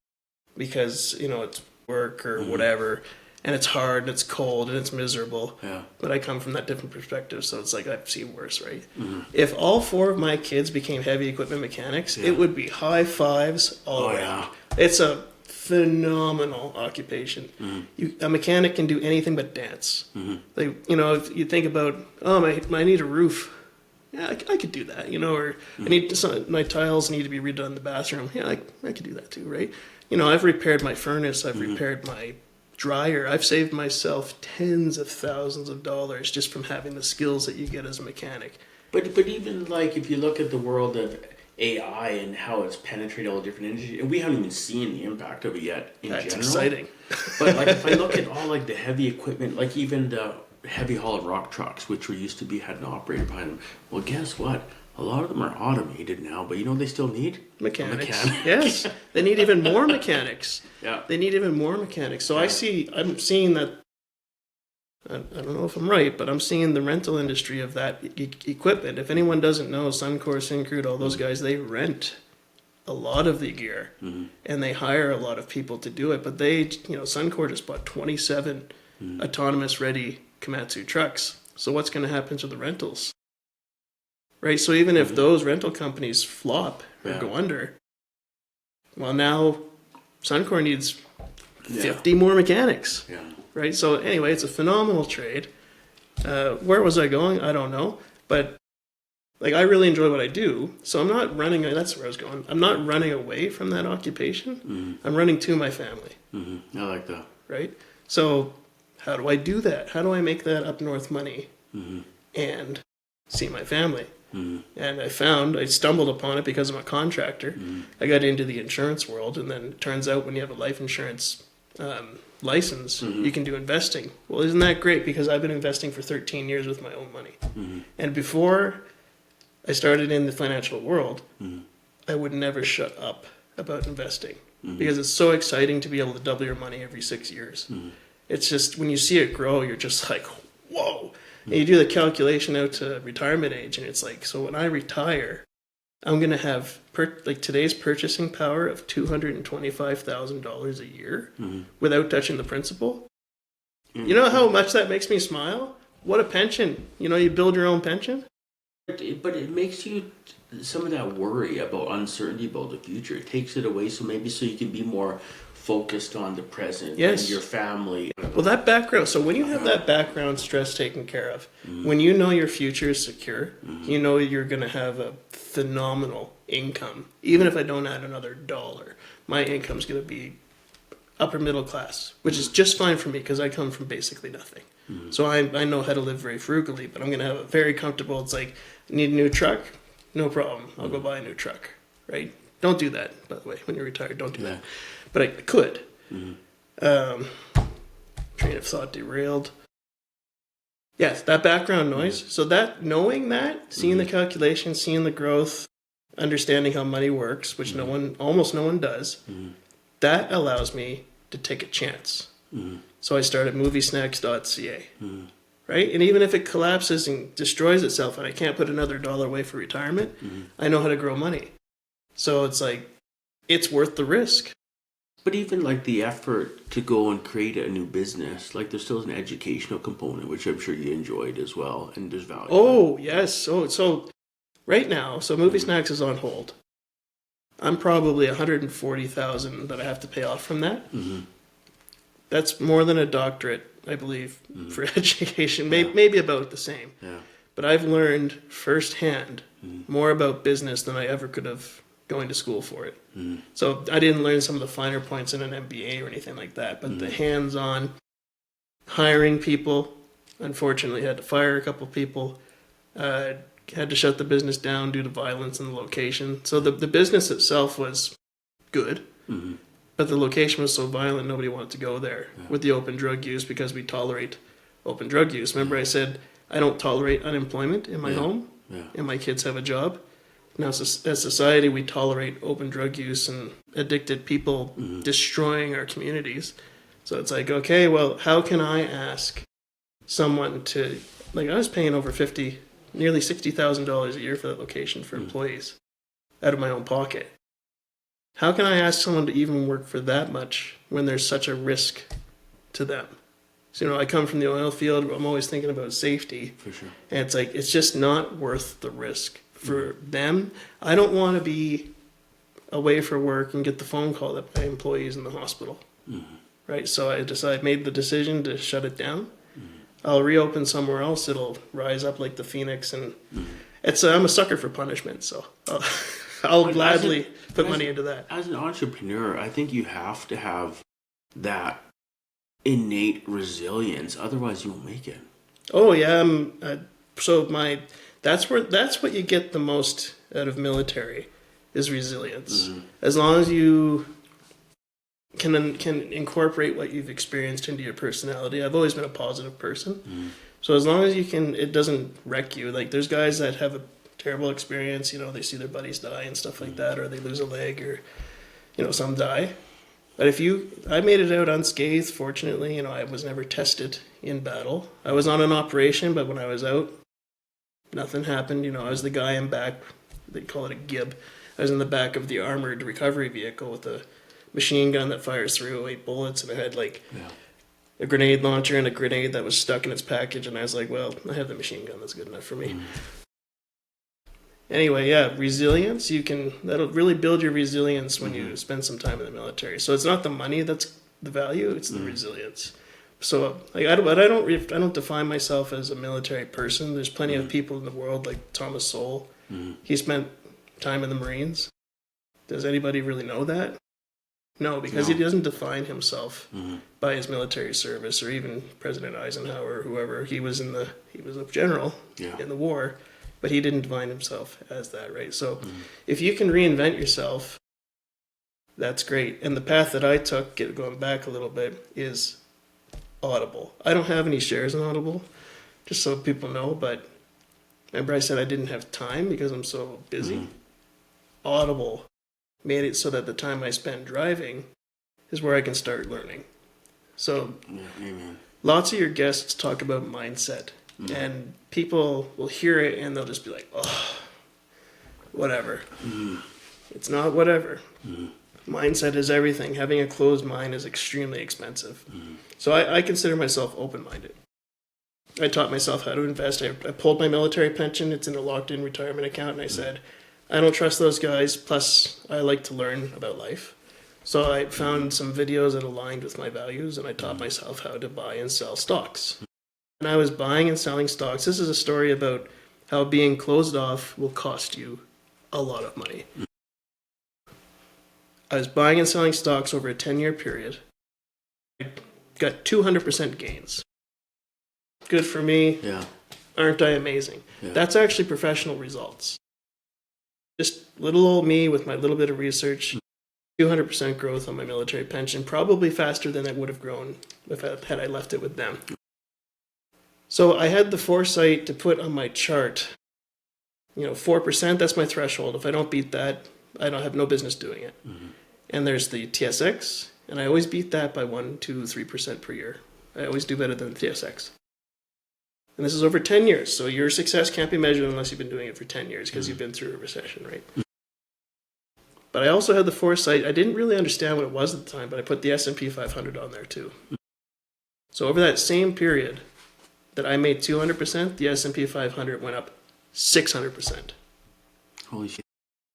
because, it's work or whatever, and it's hard and it's cold and it's miserable. But I come from that different perspective, so it's like I've seen worse, right? If all 4 of my kids became heavy equipment mechanics, it would be high fives all around. It's a phenomenal occupation. A mechanic can do anything but dance. If you think about, I need a roof. Yeah, I could do that, or I need my tiles need to be redone in the bathroom. Yeah, I could do that too, right? I've repaired my furnace, I've repaired my dryer. I've saved myself tens of thousands of dollars just from having the skills that you get as a mechanic. But even like if you look at the world of AI and how it's penetrated all the different industries, and we haven't even seen the impact of it yet in That's general. exciting. But like if I look at all like the heavy equipment, like even the heavy haul rock trucks, which were used to be had an operator behind them. Well, guess what? A lot of them are automated now, but they still need mechanics. Yes, they need even more mechanics. Yeah, they need even more mechanics. So I'm seeing that. I don't know if I'm right, but I'm seeing the rental industry of that equipment. If anyone doesn't know, Suncor, Syncrude, all those guys, they rent a lot of the gear, and they hire a lot of people to do it. But Suncor just bought 27 autonomous ready Komatsu trucks. So what's going to happen to the rentals? Right, so even if those rental companies flop or go under, well, now Suncor needs 50 more mechanics. Right, so anyway, it's a phenomenal trade. Where was I going? I don't know. But, I really enjoy what I do, so I'm not running, that's where I was going. I'm not running away from that occupation. I'm running to my family. I like that. Right? So how do I do that? How do I make that up north money and see my family? And I stumbled upon it because I'm a contractor. I got into the insurance world, and then it turns out when you have a life insurance license, you can do investing. Well, isn't that great? Because I've been investing for 13 years with my own money. And before I started in the financial world, I would never shut up about investing because it's so exciting to be able to double your money every 6 years. It's just, when you see it grow, you're just like, whoa. And you do the calculation out to retirement age, and it's like, so when I retire, I'm going to have today's purchasing power of $225,000 a year without touching the principal. You know how much that makes me smile? What a pension. You build your own pension. But it makes you, some of that worry about uncertainty about the future, it takes it away so you can be more focused on the present and your family. Well, that background, so when you have that background stress taken care of, when you know your future is secure, you know you're going to have a phenomenal income. Even if I don't add another dollar, my income's going to be upper middle class, which is just fine for me because I come from basically nothing. So I know how to live very frugally, but I'm going to have it very comfortable. It's like, I need a new truck? No problem. I'll go buy a new truck, right? Don't do that, by the way. When you're retired, don't do that. But I could. Train of thought derailed. Yes, that background noise. So that, knowing that, seeing the calculations, seeing the growth, understanding how money works, which almost no one does, that allows me to take a chance. So I started moviesnacks.ca, right? And even if it collapses and destroys itself and I can't put another dollar away for retirement, I know how to grow money. So it's like, it's worth the risk. But even like the effort to go and create a new business, like there's still an educational component, which I'm sure you enjoyed as well, and there's value. Oh, yes. So right now, so Movie Snacks is on hold. I'm probably $140,000 that I have to pay off from that. That's more than a doctorate, I believe, for education. Maybe about the same. Yeah. But I've learned firsthand more about business than I ever could have going to school for it. So I didn't learn some of the finer points in an MBA or anything like that, but the hands-on hiring people, unfortunately had to fire a couple of people, had to shut the business down due to violence in the location. So the business itself was good, but the location was so violent nobody wanted to go there with the open drug use because we tolerate open drug use. Remember I said I don't tolerate unemployment in my home and my kids have a job. Now, as a society, we tolerate open drug use and addicted people destroying our communities. So it's like, okay, well, how can I ask someone to, like, I was paying over nearly $60,000 a year for that location for employees out of my own pocket. How can I ask someone to even work for that much when there's such a risk to them? So, I come from the oil field. I'm always thinking about safety. For sure. And it's like, it's just not worth the risk. For them, I don't want to be away for work and get the phone call that my employee's in the hospital, right? So I made the decision to shut it down. I'll reopen somewhere else. It'll rise up like the phoenix, and I'm a sucker for punishment, so I'll gladly put money into that. As an entrepreneur, I think you have to have that innate resilience, otherwise you won't make it. Oh yeah, that's what you get the most out of military is resilience. As long as you can incorporate what you've experienced into your personality. I've always been a positive person. So as long as you can, it doesn't wreck you. Like there's guys that have a terrible experience, they see their buddies die and stuff like that, or they lose a leg, or some die. But I made it out unscathed, fortunately. I was never tested in battle. I was on an operation, but when I was out, nothing happened. I was the guy in back, they call it a gib. I was in the back of the armored recovery vehicle with a machine gun that fires 308 bullets, and it had a grenade launcher and a grenade that was stuck in its package, and I was like, well, I have the machine gun, that's good enough for me. Anyway, resilience, that'll really build your resilience when you spend some time in the military. So it's not the money that's the value, it's the resilience. So I don't define myself as a military person. There's plenty of people in the world like Thomas Sowell. He spent time in the Marines. Does anybody really know that? No, because he doesn't define himself by his military service, or even President Eisenhower or whoever. He was a general in the war, but he didn't define himself as that, right? So if you can reinvent yourself, that's great. And the path that I took, going back a little bit, is Audible. I don't have any shares in Audible, just so people know, but remember I said I didn't have time because I'm so busy? Audible made it so that the time I spend driving is where I can start learning. So lots of your guests talk about mindset, and people will hear it and they'll just be like, oh, whatever. It's not whatever. Mindset is everything. Having a closed mind is extremely expensive. So I consider myself open-minded. I taught myself how to invest. I pulled my military pension. It's in a locked-in retirement account, and I said, I don't trust those guys, plus I like to learn about life. So I found some videos that aligned with my values, and I taught myself how to buy and sell stocks. And I was buying and selling stocks. This is a story about how being closed off will cost you a lot of money. I was buying and selling stocks over a 10-year period. I got 200% gains. good for me. Yeah. Aren't I amazing? Yeah. That's actually professional results. Just little old me with my little bit of research, 200% growth on my military pension, probably faster than it would have grown had I left it with them. So I had the foresight to put on my chart, 4%, that's my threshold. If I don't beat that, I don't have no business doing it. Mm-hmm. And there's the TSX, and I always beat that by 1, 2, 3% per year. I always do better than the TSX. And this is over 10 years, so your success can't be measured unless you've been doing it for 10 years because you've been through a recession, right? But I also had the foresight. I didn't really understand what it was at the time, but I put the S&P 500 on there too. So over that same period that I made 200%, the S&P 500 went up 600%. Holy shit.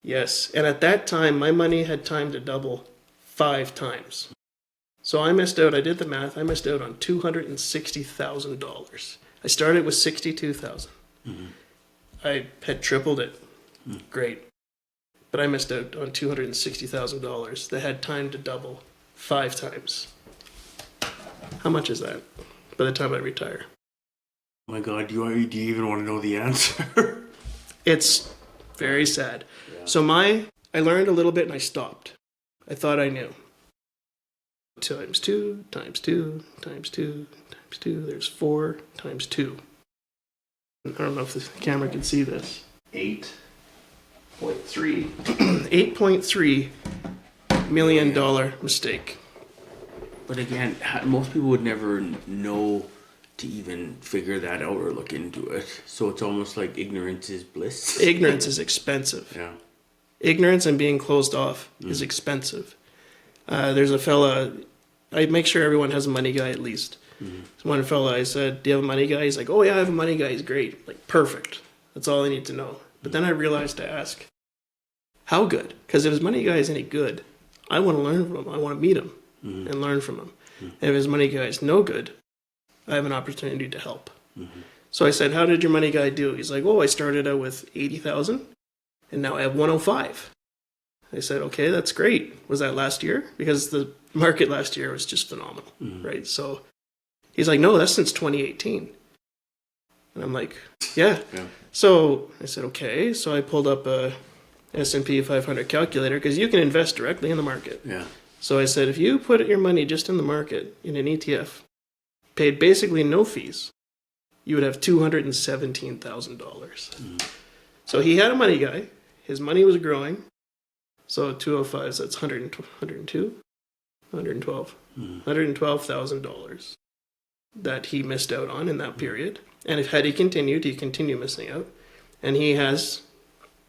Yes, and at that time, my money had time to double 5 times. So I missed out, I did the math, I missed out on $260,000. I started with $62,000. Mm-hmm. I had tripled it. Great. But I missed out on $260,000 that had time to double 5 times. How much is that by the time I retire? Oh my God, do you even want to know the answer? It's very sad. Yeah. So I learned a little bit and I stopped. I thought I knew. Times 2, times 2, times 2, times 2. There's 4 times 2. I don't know if the camera can see this. 8.3. $8.3 million mistake. But again, most people would never know to even figure that out or look into it. So it's almost like ignorance is bliss. Ignorance is expensive. Yeah. Ignorance and being closed off is expensive. There's a fella, I make sure everyone has a money guy at least. Mm-hmm. So one fella, I said, do you have a money guy? He's like, oh yeah, I have a money guy. He's great. Like, perfect. That's all I need to know. But then I realized to ask, how good? Because if his money guy is any good, I want to learn from him. I want to meet him and learn from him. Mm-hmm. And if his money guy is no good, I have an opportunity to help. Mm-hmm. So I said, how did your money guy do? He's like, oh, I started out with 80,000 and now I have 105. I said, okay, that's great. Was that last year? Because the market last year was just phenomenal, right? So he's like, no, that's since 2018. And I'm like, yeah. So I said, okay. So I pulled up a S&P 500 calculator because you can invest directly in the market. Yeah. So I said, if you put your money just in the market in an ETF, paid basically no fees, you would have $217,000. So he had a money guy. His money was growing. So 205, so that's 102, 112, $112,000 that he missed out on in that period. And if had he continued, he'd continue missing out. And he has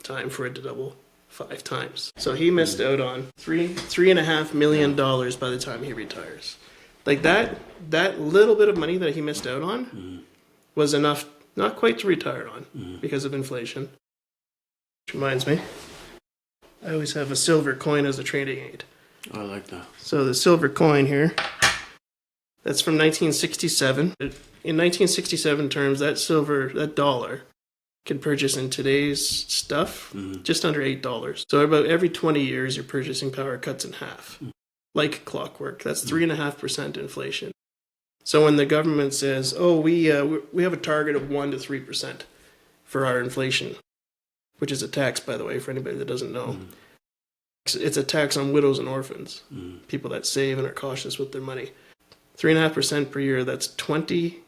time for it to double 5 times. So he missed out on $3.5 million by the time he retires. Like that little bit of money that he missed out on was enough, not quite to retire on because of inflation. Which reminds me, I always have a silver coin as a trading aid. I like that. So the silver coin here, that's from 1967. In 1967 terms, that dollar can purchase in today's stuff just under $8. So about every 20 years, your purchasing power cuts in half. Like clockwork. That's 3.5% inflation. So when the government says, oh, we have a target of 1 to 3% for our inflation, which is a tax, by the way, for anybody that doesn't know. It's a tax on widows and orphans, people that save and are cautious with their money. 3.5% per year, that's 20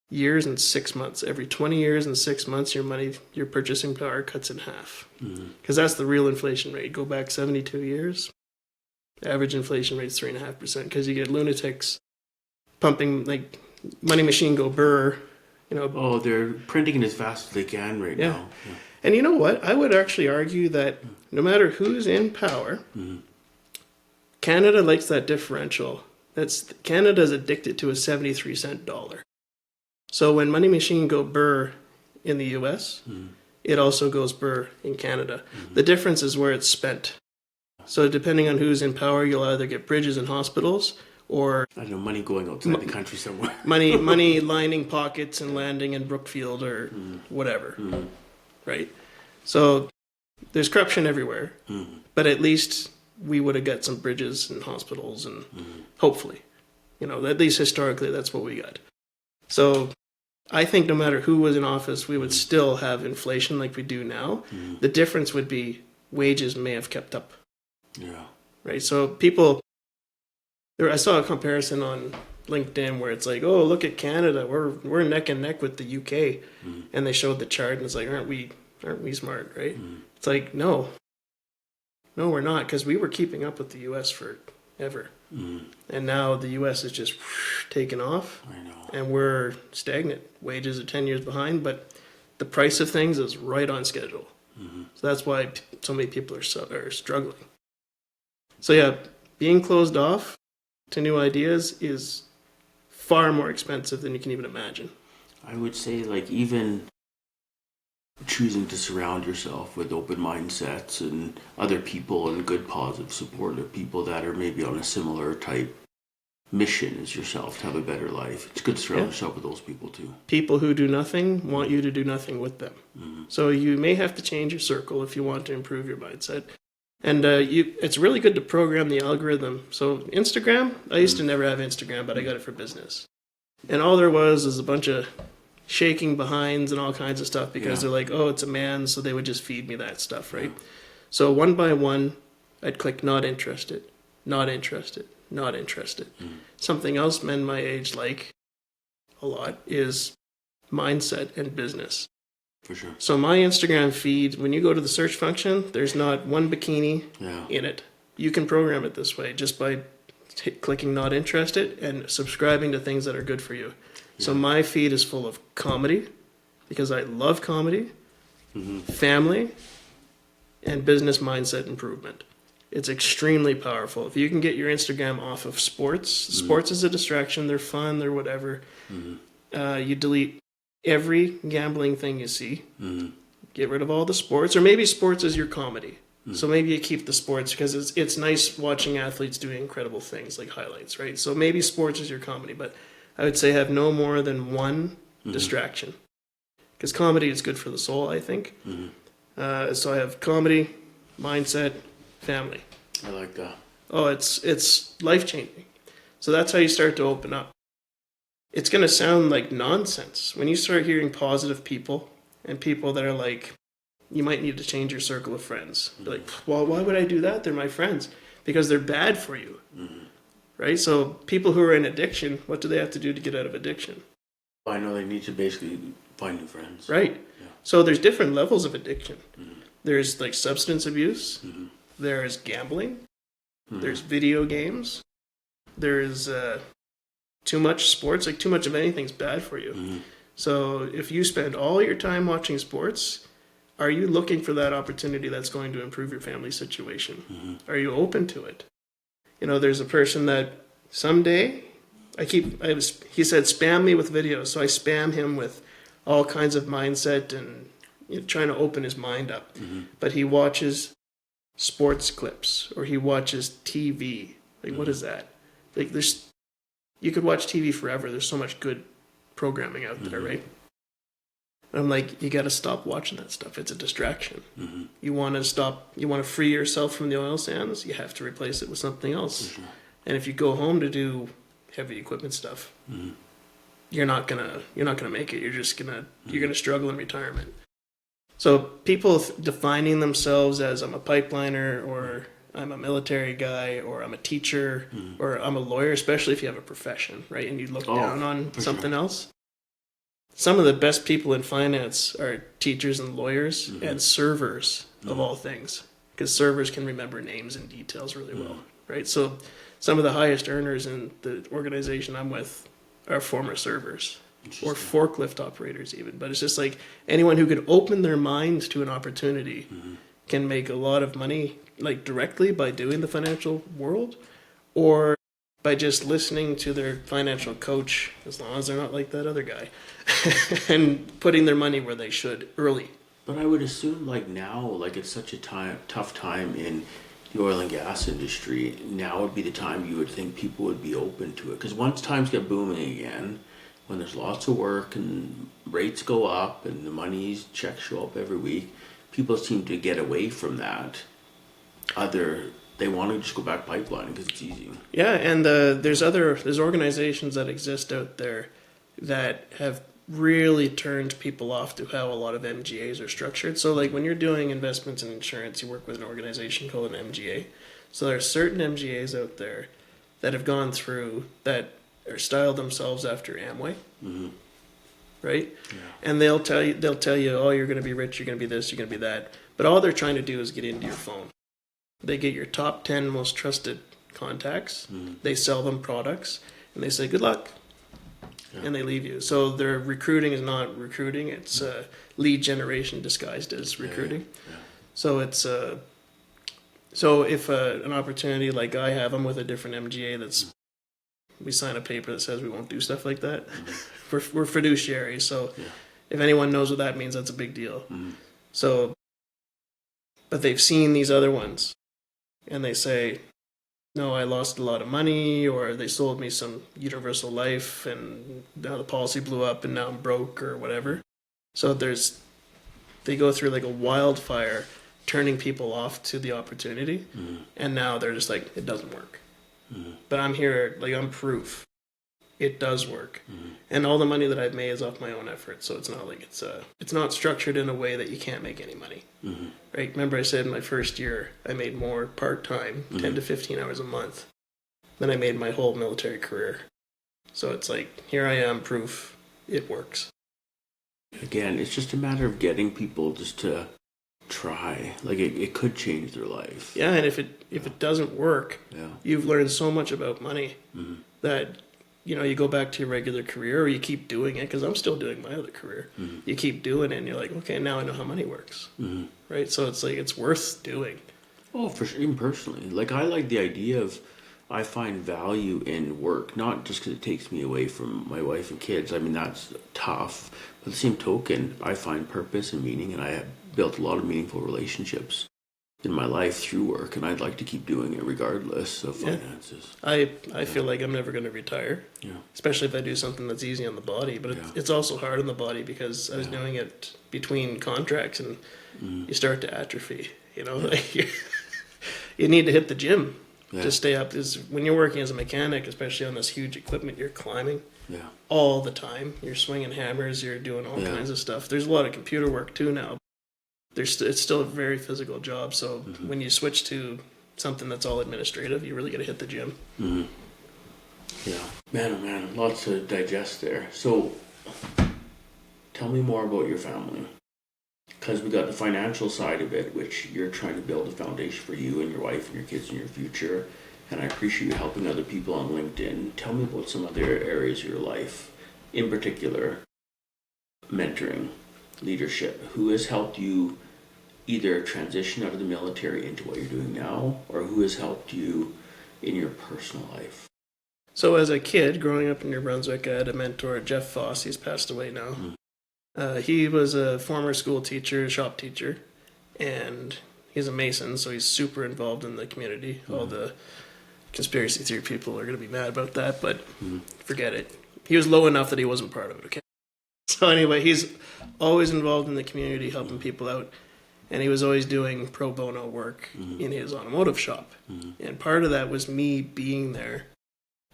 years and 6 months. Every 20 years and 6 months, your purchasing power cuts in half. Because that's the real inflation rate. Go back 72 years, average inflation rate is 3.5%, because you get lunatics pumping, like money machine go burr. Oh, they're printing as fast as they can right now. Yeah. And you know what? I would actually argue that no matter who's in power, Canada likes that differential. Canada's addicted to a 73-cent dollar. So when money machine go burr in the US, it also goes burr in Canada. The difference is where it's spent. So depending on who's in power, you'll either get bridges and hospitals, or I don't know, money going outside the country somewhere. money lining pockets and landing in Brookfield or whatever. Right? So there's corruption everywhere, but at least we would have got some bridges and hospitals, and hopefully, at least historically, that's what we got. So I think no matter who was in office, we would still have inflation like we do now. The difference would be wages may have kept up. Yeah. Right? So I saw a comparison on LinkedIn where it's like, oh, look at Canada, we're neck and neck with the UK, and they showed the chart, and it's like, aren't we smart, right? It's like, no, we're not, because we were keeping up with the US forever, and now the US is just taken off. I know. And we're stagnant. Wages are 10 years behind, but the price of things is right on schedule. So that's why so many people are struggling. So yeah, being closed off to new ideas is far more expensive than you can even imagine. I would say, like, even choosing to surround yourself with open mindsets and other people and good positive support of people that are maybe on a similar type mission as yourself to have a better life. It's good to surround yourself with those people too. People who do nothing want you to do nothing with them. So you may have to change your circle if you want to improve your mindset. And it's really good to program the algorithm. So Instagram, I used to never have Instagram, but I got it for business. And all there was a bunch of shaking behinds and all kinds of stuff because they're like, oh, it's a man, so they would just feed me that stuff, right? So one by one, I'd click not interested, not interested, not interested. Something else men my age like a lot is mindset and business. For sure. So my Instagram feed, when you go to the search function, there's not one bikini in it. You can program it this way just by clicking not interested and subscribing to things that are good for you. So my feed is full of comedy because I love comedy, family, and business mindset improvement. It's extremely powerful. If you can get your Instagram off of sports, sports is a distraction. They're fun. They're whatever. You delete every gambling thing you see. Get rid of all the sports, or maybe sports is your comedy. So maybe you keep the sports because it's nice watching athletes doing incredible things like highlights, right? So maybe sports is your comedy, but I would say have no more than one distraction because comedy is good for the soul, I think. So I have comedy, mindset, family. I like that. Oh, it's life-changing. So that's how you start to open up. It's going to sound like nonsense when you start hearing positive people and people that are like, you might need to change your circle of friends. You're like, well, why would I do that? They're my friends. Because they're bad for you. Right? So people who are in addiction, what do they have to do to get out of addiction? I know they need to basically find new friends. Right. Yeah. So there's different levels of addiction. There's like substance abuse. There's gambling. There's video games. There's too much sports. Like too much of anything's bad for you. So if you spend all your time watching sports, are you looking for that opportunity that's going to improve your family situation? Are you open to it? You know, there's a person that someday he said, spam me with videos. So I spam him with all kinds of mindset and trying to open his mind up. But he watches sports clips or he watches TV. Like, what is that? Like, you could watch TV forever. There's so much good programming out there, right? And I'm like, you got to stop watching that stuff. It's a distraction. You want to free yourself from the oil sands, you have to replace it with something else. And if you go home to do heavy equipment stuff, you're not gonna make it. You're gonna struggle in retirement. So people defining themselves as I'm a pipeliner or I'm a military guy or I'm a teacher or I'm a lawyer, especially if you have a profession, right? And you look down on something else. Some of the best people in finance are teachers and lawyers and servers of all things, because servers can remember names and details really well, right? So some of the highest earners in the organization I'm with are former servers or forklift operators even. But it's just like anyone who could open their mind to an opportunity can make a lot of money, like directly by doing the financial world or by just listening to their financial coach, as long as they're not like that other guy, and putting their money where they should early. But I would assume like now, like it's such a tough time in the oil and gas industry, now would be the time you would think people would be open to it. Because once times get booming again, when there's lots of work and rates go up and the money's checks show up every week, people seem to get away from that. They want to just go back pipelining because it's easy. Yeah, and there's organizations that exist out there that have really turned people off to how a lot of MGAs are structured. So like when you're doing investments in insurance, you work with an organization called an MGA. So there are certain MGAs out there that have gone through that are styled themselves after Amway, right? Yeah. And they'll tell you, oh, you're going to be rich, you're going to be this, you're going to be that. But all they're trying to do is get into your phone. They get your top 10 most trusted contacts. They sell them products, and they say, good luck. Yeah. And they leave you. So their recruiting is not recruiting; it's lead generation disguised as recruiting. Yeah. So it's so if an opportunity like I have, I'm with a different MGA we sign a paper that says we won't do stuff like that. We're fiduciaries, so if anyone knows what that means, that's a big deal. So, but they've seen these other ones, and they say, no, I lost a lot of money, or they sold me some universal life and now the policy blew up and now I'm broke or whatever. So they go through like a wildfire turning people off to the opportunity. And now they're just like, it doesn't work. But I'm here, like I'm proof. It does work. And all the money that I've made is off my own effort. So it's not like it's not structured in a way that you can't make any money. Right? Remember I said in my first year, I made more part-time, 10 to 15 hours a month, than I made my whole military career. So it's like, here I am, proof it works. Again, it's just a matter of getting people just to try. Like it could change their life. Yeah, and if it doesn't work, you've learned so much about money that you go back to your regular career, or you keep doing it, because I'm still doing my other career. You keep doing it, and you're like, okay, now I know how money works. Right? So it's like, it's worth doing. Oh, for sure. Even personally. Like, I like the idea of, I find value in work, not just because it takes me away from my wife and kids. I mean, that's tough. But the same token, I find purpose and meaning, and I have built a lot of meaningful relationships in my life through work, and I'd like to keep doing it regardless of finances. I feel like I'm never going to retire, especially if I do something that's easy on the body, but it's also hard on the body, because I was doing it between contracts, and you start to atrophy, like you need to hit the gym to stay up. Because when you're working as a mechanic, especially on this huge equipment, you're climbing all the time, you're swinging hammers, you're doing all kinds of stuff. There's a lot of computer work too now. It's still a very physical job, so when you switch to something that's all administrative, you really got to hit the gym. Yeah. Man, oh man, lots to digest there. So, tell me more about your family. Because we got the financial side of it, which you're trying to build a foundation for you and your wife and your kids and your future. And I appreciate you helping other people on LinkedIn. Tell me about some other areas of your life, in particular, mentoring, leadership. Who has helped you either transition out of the military into what you're doing now, or who has helped you in your personal life? So as a kid, growing up in New Brunswick, I had a mentor, Jeff Foss. He's passed away now. He was a former school teacher, shop teacher, and he's a Mason, so he's super involved in the community. All the conspiracy theory people are going to be mad about that, but forget it. He was low enough that he wasn't part of it, okay? So anyway, he's always involved in the community, helping people out. And he was always doing pro bono work in his automotive shop. And part of that was me being there,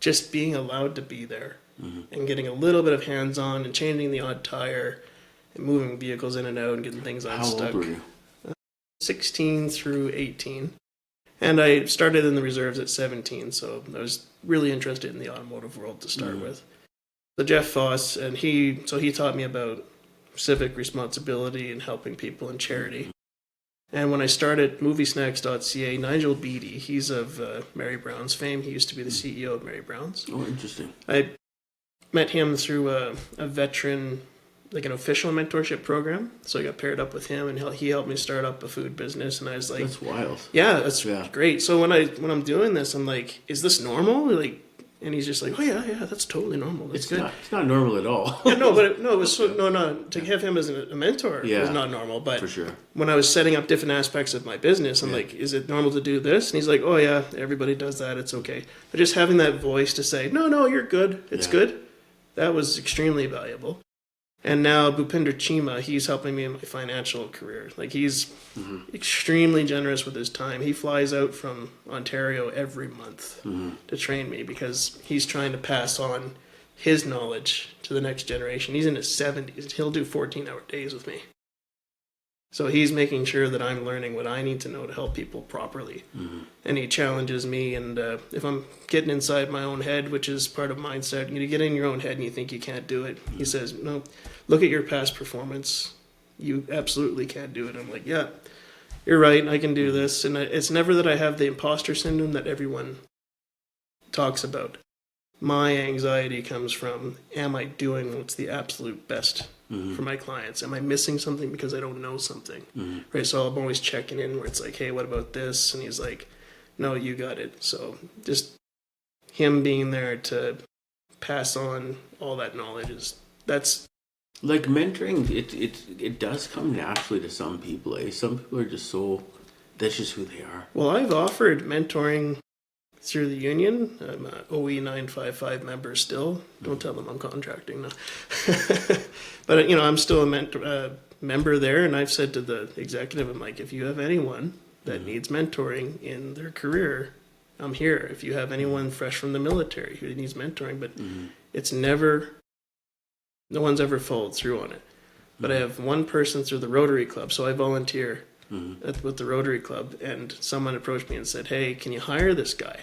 just being allowed to be there, and getting a little bit of hands-on and changing the odd tire and moving vehicles in and out and getting things unstuck. How old were you? 16 through 18. And I started in the reserves at 17, so I was really interested in the automotive world to start with. So Jeff Foss, and he taught me about civic responsibility and helping people in charity. And when I started moviesnacks.ca, Nigel Beattie, he's of Mary Brown's fame. He used to be the CEO of Mary Brown's. Oh, interesting. I met him through a veteran, like an official mentorship program. So I got paired up with him, and he helped me start up a food business. And I was like, that's wild. Yeah, that's great. So when I'm doing this, I'm like, is this normal? Like, and he's just like, oh yeah, that's totally normal. That's good. It's not normal at all. Yeah, no, but it was to have him as a mentor was not normal. But for sure, when I was setting up different aspects of my business, I'm like, is it normal to do this? And he's like, oh yeah, everybody does that. It's okay. But just having that voice to say, no, you're good. It's good. That was extremely valuable. And now Bhupinder Chima, he's helping me in my financial career. Like, he's extremely generous with his time. He flies out from Ontario every month to train me, because he's trying to pass on his knowledge to the next generation. He's in his 70s. He'll do 14-hour days with me. So he's making sure that I'm learning what I need to know to help people properly. And he challenges me. And if I'm getting inside my own head, which is part of mindset, you get in your own head and you think you can't do it. He says, no, look at your past performance. You absolutely can't do it. I'm like, yeah, you're right. I can do this. And it's never that I have the imposter syndrome that everyone talks about. My anxiety comes from, am I doing what's the absolute best for my clients? Am I missing something because I don't know something? Right. So I'm always checking in where it's like, hey, what about this? And he's like, no, you got it. So just him being there to pass on all that knowledge that's like mentoring. It does come naturally to some people. Some people are just that's just who they are. Well, I've offered mentoring through the union. I'm an OE 955 member still. Don't tell them I'm contracting now. But, I'm still a member there, and I've said to the executive, I'm like, if you have anyone that needs mentoring in their career, I'm here. If you have anyone fresh from the military who needs mentoring, but it's no one's ever followed through on it. But I have one person through the Rotary Club, so I volunteer with the Rotary Club, and someone approached me and said, hey, can you hire this guy?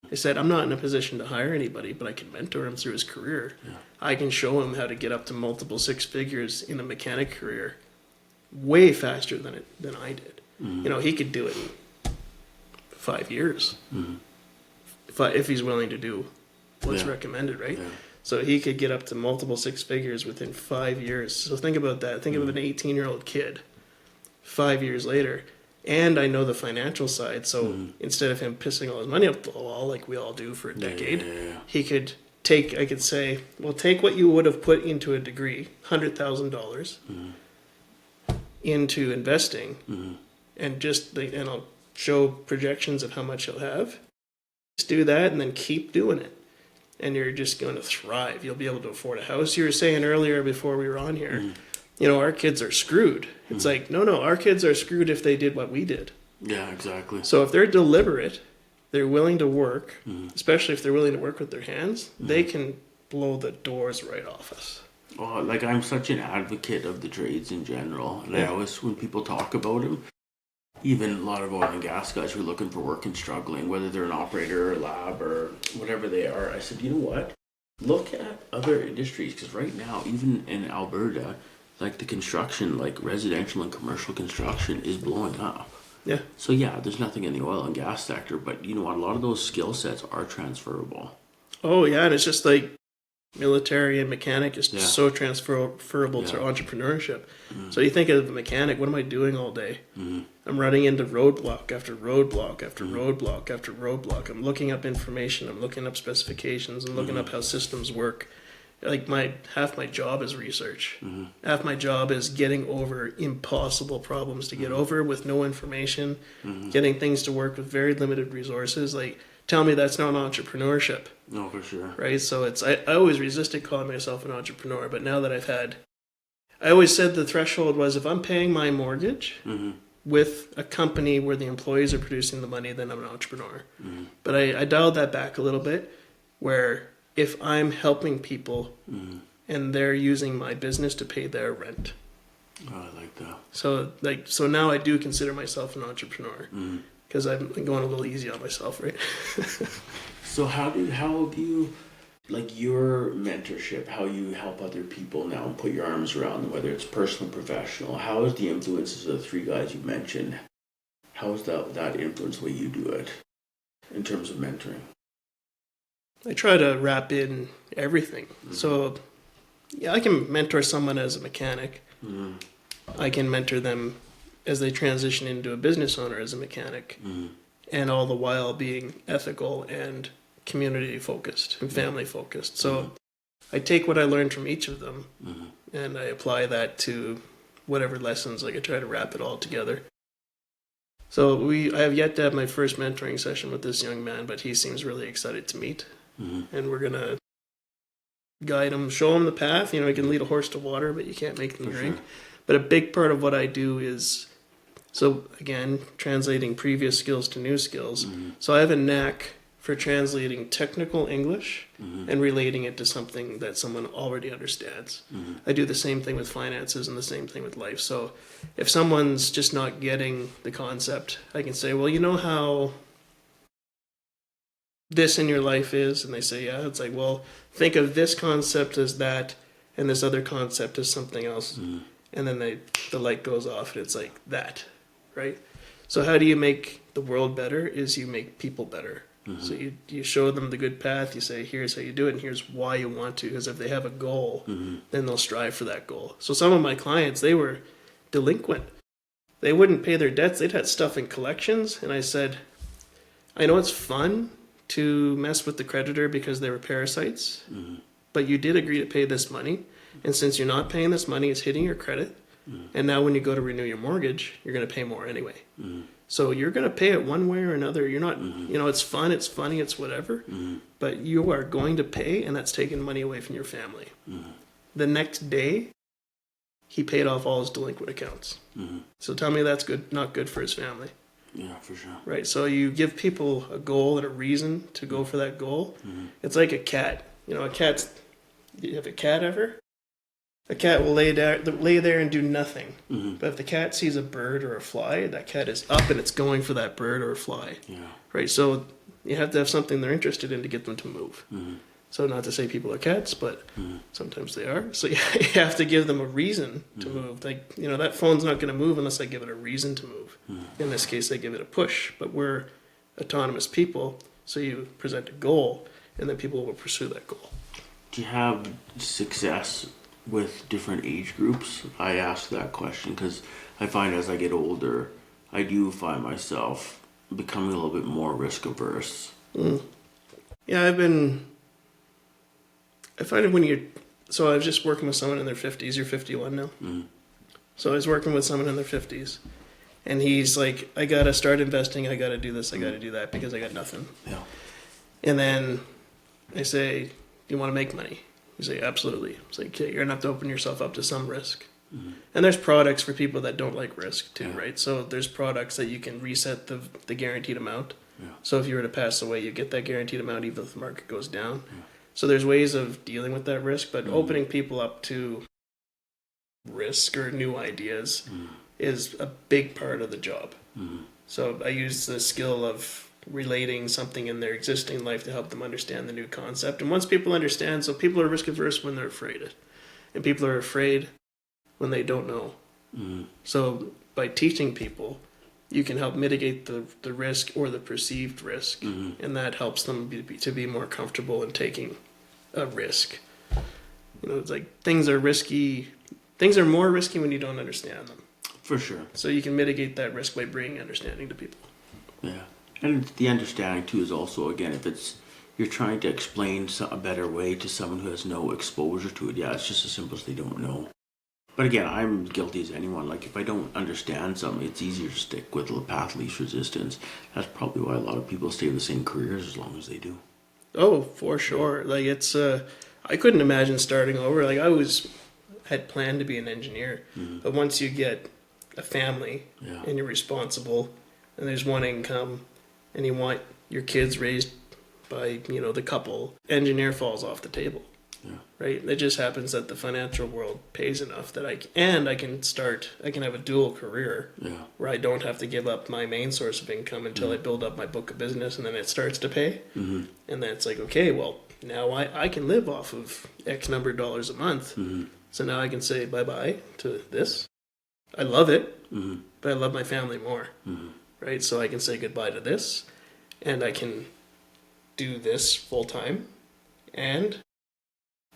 I said, I'm not in a position to hire anybody, but I can mentor him through his career. Yeah. I can show him how to get up to multiple six figures in a mechanic career way faster than I did. He could do it in 5 years if he's willing to do what's recommended, right? Yeah. So he could get up to multiple six figures within 5 years. So think about that. Think of an 18-year-old kid 5 years later. And I know the financial side, so instead of him pissing all his money up the wall like we all do for a decade, he could I could say, well, take what you would have put into a degree, $100,000, into investing, and and I'll show projections of how much he'll have. Just do that and then keep doing it. And you're just going to thrive. You'll be able to afford a house. You were saying earlier before we were on here, our kids are screwed. It's like, no, our kids are screwed if they did what we did. Yeah, exactly. So if they're deliberate, they're willing to work, especially if they're willing to work with their hands, they can blow the doors right off us. Oh, like I'm such an advocate of the trades in general. And I always, when people talk about them, even a lot of oil and gas guys who are looking for work and struggling, whether they're an operator or a lab or whatever they are, I said, you know what? Look at other industries, because right now, even in Alberta, like the construction, like residential and commercial construction is blowing up. Yeah. So yeah, there's nothing in the oil and gas sector, but you know what? A lot of those skill sets are transferable. Oh yeah, and it's just like military and mechanic is so transferable to entrepreneurship. So you think of a mechanic, what am I doing all day? I'm running into roadblock after roadblock after roadblock after roadblock. I'm looking up information. I'm looking up specifications. I'm looking up how systems work. Like half my job is research. Half my job is getting over impossible problems to get over with no information, getting things to work with very limited resources. Like, tell me that's not entrepreneurship. No, for sure. Right? So I always resisted calling myself an entrepreneur, but now that I always said the threshold was if I'm paying my mortgage with a company where the employees are producing the money, then I'm an entrepreneur. But I dialed that back a little bit, where if I'm helping people and they're using my business to pay their rent. Oh, I like that. So now I do consider myself an entrepreneur because I'm going a little easy on myself, right? So how have you, like your mentorship, how you help other people now and put your arms around them, whether it's personal, professional, how is the influences of the three guys you mentioned, how is that influence the way you do it in terms of mentoring? I try to wrap in everything. So, yeah, I can mentor someone as a mechanic. I can mentor them as they transition into a business owner as a mechanic. And all the while being ethical and community focused and family focused. So I take what I learned from each of them and I apply that to whatever lessons. Like I try to wrap it all together. So I have yet to have my first mentoring session with this young man, but he seems really excited to meet. And we're going to guide him, show him the path. You can lead a horse to water, but you can't make them drink. Sure. But a big part of what I do is, so again, translating previous skills to new skills. So I have a knack for translating technical English and relating it to something that someone already understands. I do the same thing with finances and the same thing with life. So if someone's just not getting the concept, I can say, well, you know how this in your life is? And they say, yeah. It's like, well, think of this concept as that and this other concept as something else. And then the light goes off and it's like that, right? So how do you make the world better is you make people better. So you show them the good path. You say, here's how you do it, and here's why you want to. Because if they have a goal, then they'll strive for that goal. So some of my clients, they were delinquent. They wouldn't pay their debts. They'd had stuff in collections. And I said, I know it's fun to mess with the creditor because they were parasites, but you did agree to pay this money. And since you're not paying this money, it's hitting your credit. And now when you go to renew your mortgage, you're going to pay more anyway. So you're going to pay it one way or another. You're not, it's fun, it's funny, it's whatever. But you are going to pay, and that's taking money away from your family. The next day, he paid off all his delinquent accounts. So tell me that's good, not good for his family. Yeah, for sure. Right. So you give people a goal and a reason to go for that goal. It's like a cat. You have a cat ever? A cat will lay there and do nothing. But if the cat sees a bird or a fly, that cat is up and it's going for that bird or fly. Yeah. Right? So you have to have something they're interested in to get them to move. So not to say people are cats, but sometimes they are. So you have to give them a reason to move. Like, that phone's not going to move unless I give it a reason to move. In this case, I give it a push. But we're autonomous people, so you present a goal, and then people will pursue that goal. Do you have success with different age groups? I ask that question because I find as I get older, I do find myself becoming a little bit more risk averse. Yeah, I find it so I was just working with someone in their 50s. You're 51 now? So I was working with someone in their 50s, and he's like, I got to start investing, I got to do this, I got to do that because I got nothing. Yeah. And then I say, do you want to make money? You say, absolutely. It's like, okay, you're going to have to open yourself up to some risk. And there's products for people that don't like risk too, right? So there's products that you can reset the guaranteed amount. So if you were to pass away, you get that guaranteed amount even if the market goes down. So there's ways of dealing with that risk, but opening people up to risk or new ideas is a big part of the job. So I use the skill of relating something in their existing life to help them understand the new concept. And once people understand, so people are risk averse when they're afraid. And people are afraid when they don't know. So by teaching people, you can help mitigate the risk or the perceived risk. And that helps them to be more comfortable in taking a risk. It's like things are risky. Things are more risky when you don't understand them. For sure. So you can mitigate that risk by bringing understanding to people. Yeah. And the understanding too is also, again, if you're trying to explain a better way to someone who has no exposure to it, it's just as simple as they don't know. But again, I'm guilty as anyone. Like, if I don't understand something, it's easier to stick with the path of least resistance. That's probably why a lot of people stay in the same careers as long as they do. Oh, for sure. Like, it's, I couldn't imagine starting over. Like, I had planned to be an engineer. But once you get a family and you're responsible and there's one income, and you want your kids raised by, the couple, engineer falls off the table. Right? It just happens that the financial world pays enough that I can have a dual career where I don't have to give up my main source of income until I build up my book of business, and then it starts to pay. And then it's like, okay, well, now I can live off of X number of dollars a month. So now I can say bye-bye to this. I love it, but I love my family more. Right? So I can say goodbye to this, and I can do this full time, and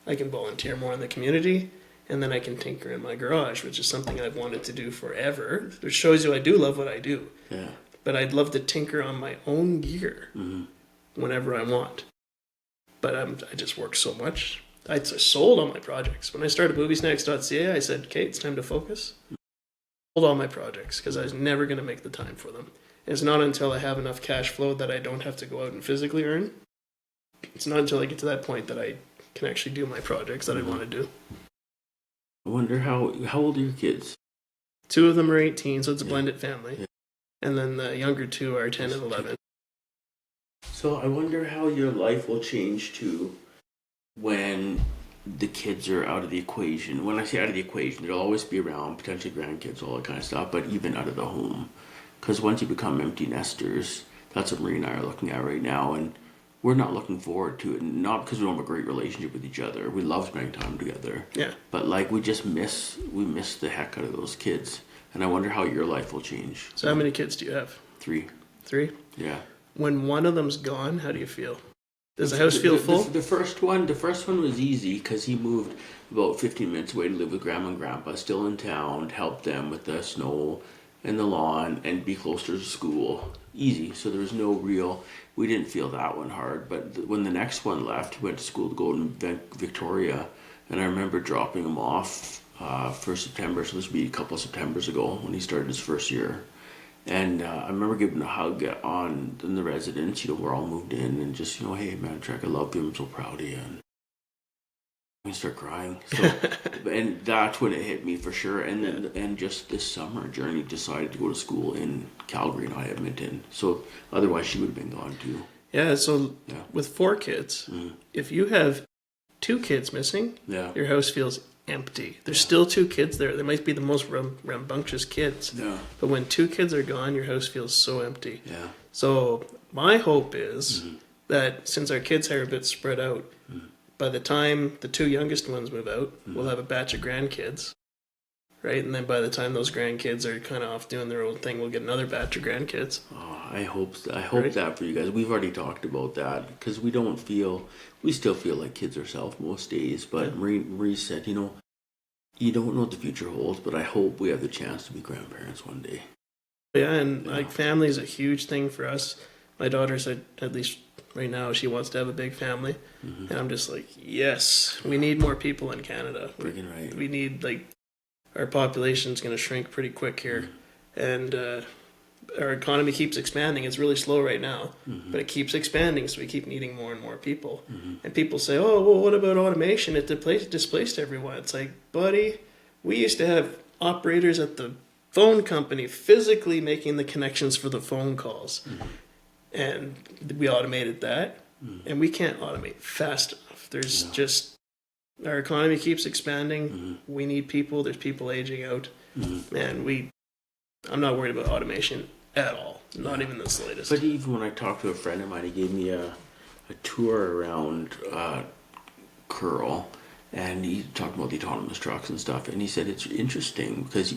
I can volunteer more in the community, and then I can tinker in my garage, which is something I've wanted to do forever. Which shows you I do love what I do. Yeah. But I'd love to tinker on my own gear whenever I want. But I just work so much. I sold all my projects. When I started moviesnacks.ca, I said, okay, it's time to focus. Sold all my projects because I was never going to make the time for them. It's not until I have enough cash flow that I don't have to go out and physically earn. It's not until I get to that point that I can actually do my projects that I want to do. I wonder how old are your kids? 2 of them are 18, so it's a blended family. Yeah. And then the younger 2 are 10 and 11. So I wonder how your life will change too when the kids are out of the equation. When I say out of the equation, they'll always be around, potentially grandkids, all that kind of stuff, but even out of the home. Because once you become empty nesters, that's what Marie and I are looking at right now, and we're not looking forward to it. Not because we don't have a great relationship with each other. We love spending time together. Yeah. But like we miss the heck out of those kids. And I wonder how your life will change. So how many kids do you have? 3. 3? Yeah. When one of them's gone, how do you feel? Does the house feel full? The first one was easy because he moved about 15 minutes away to live with grandma and grandpa, still in town, to help them with the snow and the lawn and be closer to school. Easy. So there was no real, we didn't feel that one hard. But when the next one left, he went to school to go in Victoria, and I remember dropping him off for September. So this would be a couple of Septembers ago when he started his first year. And I remember giving him a hug in the residence. We're all moved in, and just, hey, man, Trek, I love you. I'm so proud of you. And we start crying. So, and that's when it hit me for sure. And then, and just this summer, Journey decided to go to school in Calgary, not Edmonton. So otherwise, she would have been gone too. Yeah. So with 4 kids, if you have 2 kids missing, your house feels empty. There's still 2 kids there. They might be the most rambunctious kids. Yeah. But when 2 kids are gone, your house feels so empty. Yeah. So my hope is that since our kids are a bit spread out, by the time the 2 youngest ones move out, we'll have a batch of grandkids, right? And then by the time those grandkids are kind of off doing their own thing, we'll get another batch of grandkids. Oh, I hope that for you guys. We've already talked about that because we still feel like kids ourselves most days. But Marie said, you don't know what the future holds, but I hope we have the chance to be grandparents one day. Yeah, and like family is a huge thing for us. My daughter said, at least right now, she wants to have a big family. And I'm just like, yes, we need more people in Canada. Freaking right. We need, our population's going to shrink pretty quick here. And our economy keeps expanding. It's really slow right now, but it keeps expanding, so we keep needing more and more people. And people say, oh, well, what about automation? It displaced everyone. It's like, buddy, we used to have operators at the phone company physically making the connections for the phone calls. And we automated that, and we can't automate fast enough. There's just, our economy keeps expanding. We need people. There's people aging out. Man, I'm not worried about automation at all. Not even the slightest. But even when I talked to a friend of mine, he gave me a tour around Curl, and he talked about the autonomous trucks and stuff, and he said it's interesting because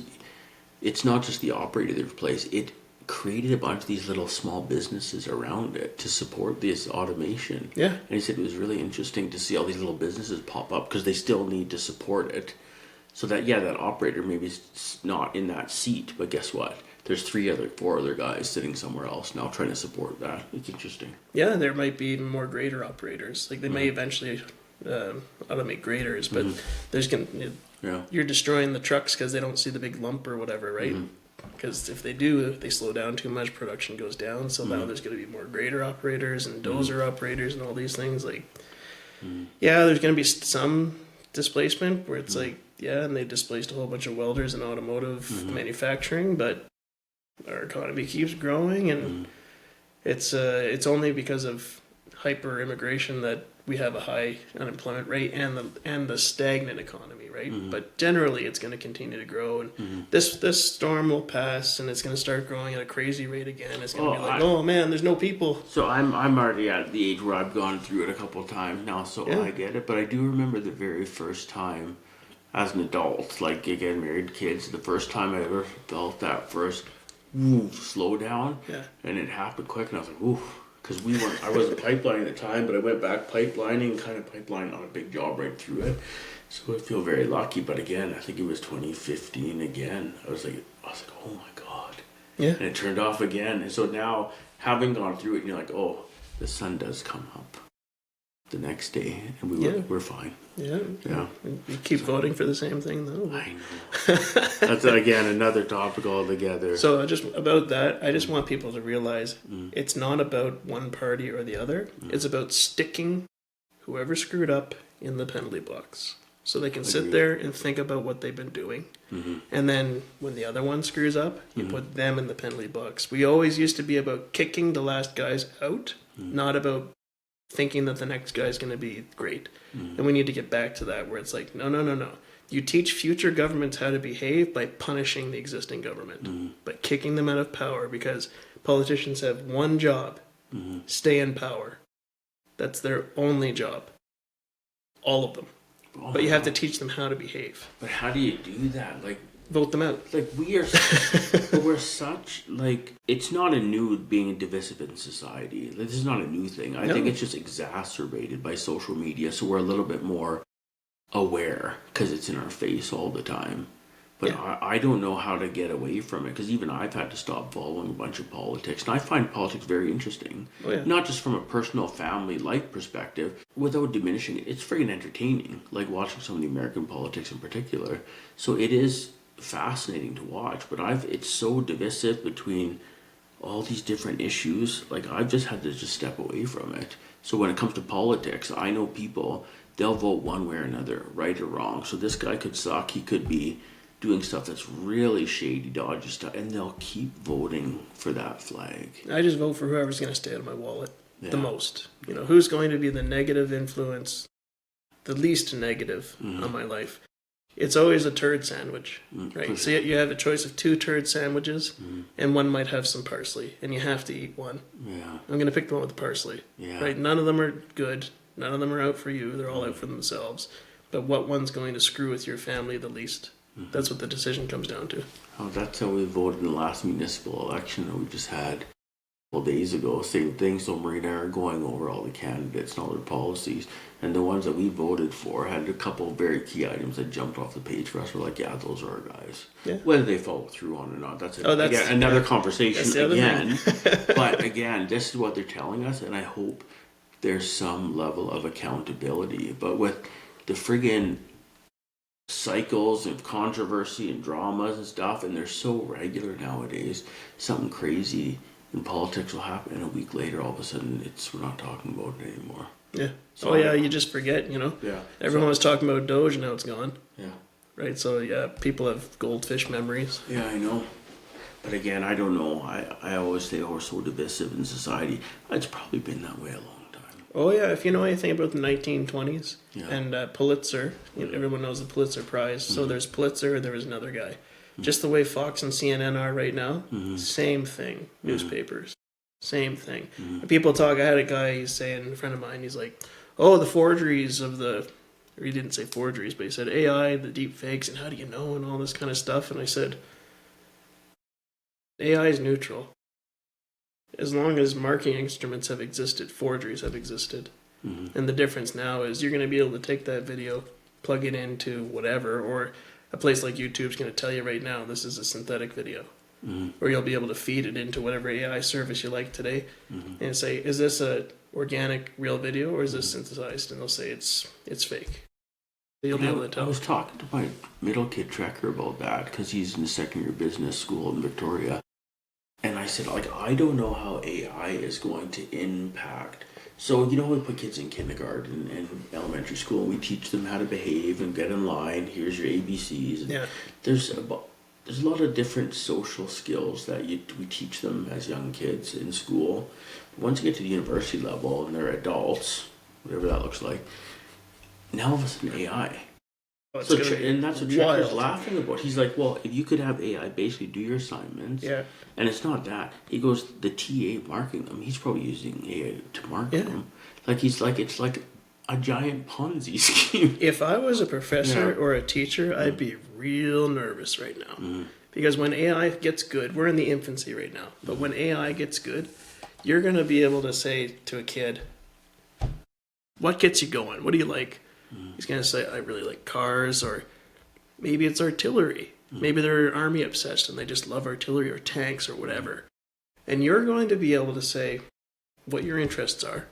it's not just the operator that replaced it. Created a bunch of these little small businesses around it to support this automation. Yeah. And he said it was really interesting to see all these little businesses pop up because they still need to support it. So that operator maybe is not in that seat, but guess what? There's 4 other guys sitting somewhere else now trying to support that. It's interesting. Yeah, there might be even more grader operators. They may eventually automate graders, but you're destroying the trucks because they don't see the big lump or whatever, right? Because if they do, if they slow down too much, production goes down. So now there's going to be more grader operators and dozer operators and all these things. Yeah, there's going to be some displacement where it's and they displaced a whole bunch of welders in automotive manufacturing, but our economy keeps growing, and it's only because of hyper immigration that we have a high unemployment rate and the stagnant economy, right? But generally, it's going to continue to grow, and this storm will pass, and it's going to start growing at a crazy rate again. It's going to be oh man, there's no people. So I'm already at the age where I've gone through it a couple of times now, so I get it. But I do remember the very first time as an adult, again, married, kids, the first time I ever felt that first slow down, and it happened quick, and I was like, oof. Because I wasn't pipelining at the time, but I went back pipelining, kind of pipelined on a big job right through it. So I feel very lucky. But again, I think it was 2015 again. I was like, oh my God. Yeah. And it turned off again. And so now, having gone through it, you're like, oh, the sun does come up the next day, and we're fine. Yeah. You keep voting for the same thing, though. I know. That's, again, another topic altogether. So I just want people to realize it's not about one party or the other. It's about sticking whoever screwed up in the penalty box. So they can sit there and think about what they've been doing. And then when the other one screws up, you put them in the penalty box. We always used to be about kicking the last guys out not about thinking that the next guy's going to be great. And we need to get back to that where it's like, no. You teach future governments how to behave by punishing the existing government, by kicking them out of power, because politicians have one job, stay in power. That's their only job. All of them. But you have to teach them how to behave. But how do you do that? Like, vote them out. Like, we're such, like, it's not a new being divisive in society. Like, this is not a new thing. I think it's just exacerbated by social media, so we're a little bit more aware because it's in our face all the time. But I don't know how to get away from it, because even I've had to stop following a bunch of politics. And I find politics very interesting. Not just from a personal family life perspective, without diminishing it. It's friggin' entertaining, like watching some of the American politics in particular. So it is fascinating to watch, but it's so divisive between all these different issues. Like, I've just had to just step away from it. So when it comes to politics, I know people, they'll vote one way or another, right or wrong. So this guy could suck, he could be doing stuff that's really shady, dodgy stuff, and they'll keep voting for that flag. I just vote for whoever's going to stay out of my wallet the most. You know, who's going to be the negative influence, the least negative on my life. It's always a turd sandwich, right? Sure. So you have a choice of 2 turd sandwiches, and one might have some parsley, and you have to eat one. Yeah. I'm going to pick the one with the parsley. Yeah. Right? None of them are good. None of them are out for you. They're all out for themselves. But what one's going to screw with your family the least? That's what the decision comes down to. Oh, that's how we voted in the last municipal election that we just had a couple days ago. Same thing. So Marie and I are going over all the candidates and all their policies. And the ones that we voted for had a couple of very key items that jumped off the page for us. We're like, yeah, those are our guys. Yeah. Whether they follow through on or not, that's another conversation again. But again, this is what they're telling us, and I hope there's some level of accountability. But with the friggin' cycles of controversy and dramas and stuff, and they're so regular nowadays, something crazy in politics will happen, and a week later, all of a sudden, we're not talking about it anymore. Yeah. So, you just forget, you know? Yeah. Everyone was talking about Doge, and now it's gone. Yeah. Right? So, people have goldfish memories. Yeah, I know. But again, I don't know. I always say, we're so divisive in society. It's probably been that way a long time. Oh, yeah. If you know anything about the 1920s and Pulitzer, everyone knows the Pulitzer Prize. So there's Pulitzer, there was another guy. Just the way Fox and CNN are right now, same thing. Newspapers. Same thing. And people talk, I had a guy, he's saying, a friend of mine, he's like, oh, the forgeries of or he didn't say forgeries, but he said AI, the deep fakes, and how do you know, and all this kind of stuff. And I said, AI is neutral. As long as marking instruments have existed, forgeries have existed. And the difference now is you're going to be able to take that video, plug it into whatever, or a place like YouTube's going to tell you right now, this is a synthetic video. Or you'll be able to feed it into whatever AI service you like today and say, is this a organic real video or is this synthesized? And they'll say it's fake. You'll be able to tell. I was talking to my middle kid Trekker about that because he's in the second year business school in Victoria. And I said, I don't know how AI is going to impact. So, we put kids in kindergarten and elementary school and we teach them how to behave and get in line. Here's your ABCs. And there's a lot of different social skills that we teach them as young kids in school. Once you get to the university level and they're adults, whatever that looks like, now all of a sudden AI. And that's what Trekker's laughing about. He's like, well, if you could have AI basically do your assignments, and it's not that. He goes, the TA marking them, he's probably using AI to mark them. It's like a giant Ponzi scheme. If I was a professor or a teacher, I'd be real nervous right now. Because when AI gets good, we're in the infancy right now, but when AI gets good, you're going to be able to say to a kid, what gets you going? What do you like? He's going to say, I really like cars, or maybe it's artillery. Maybe they're army obsessed and they just love artillery or tanks or whatever. And you're going to be able to say what your interests are.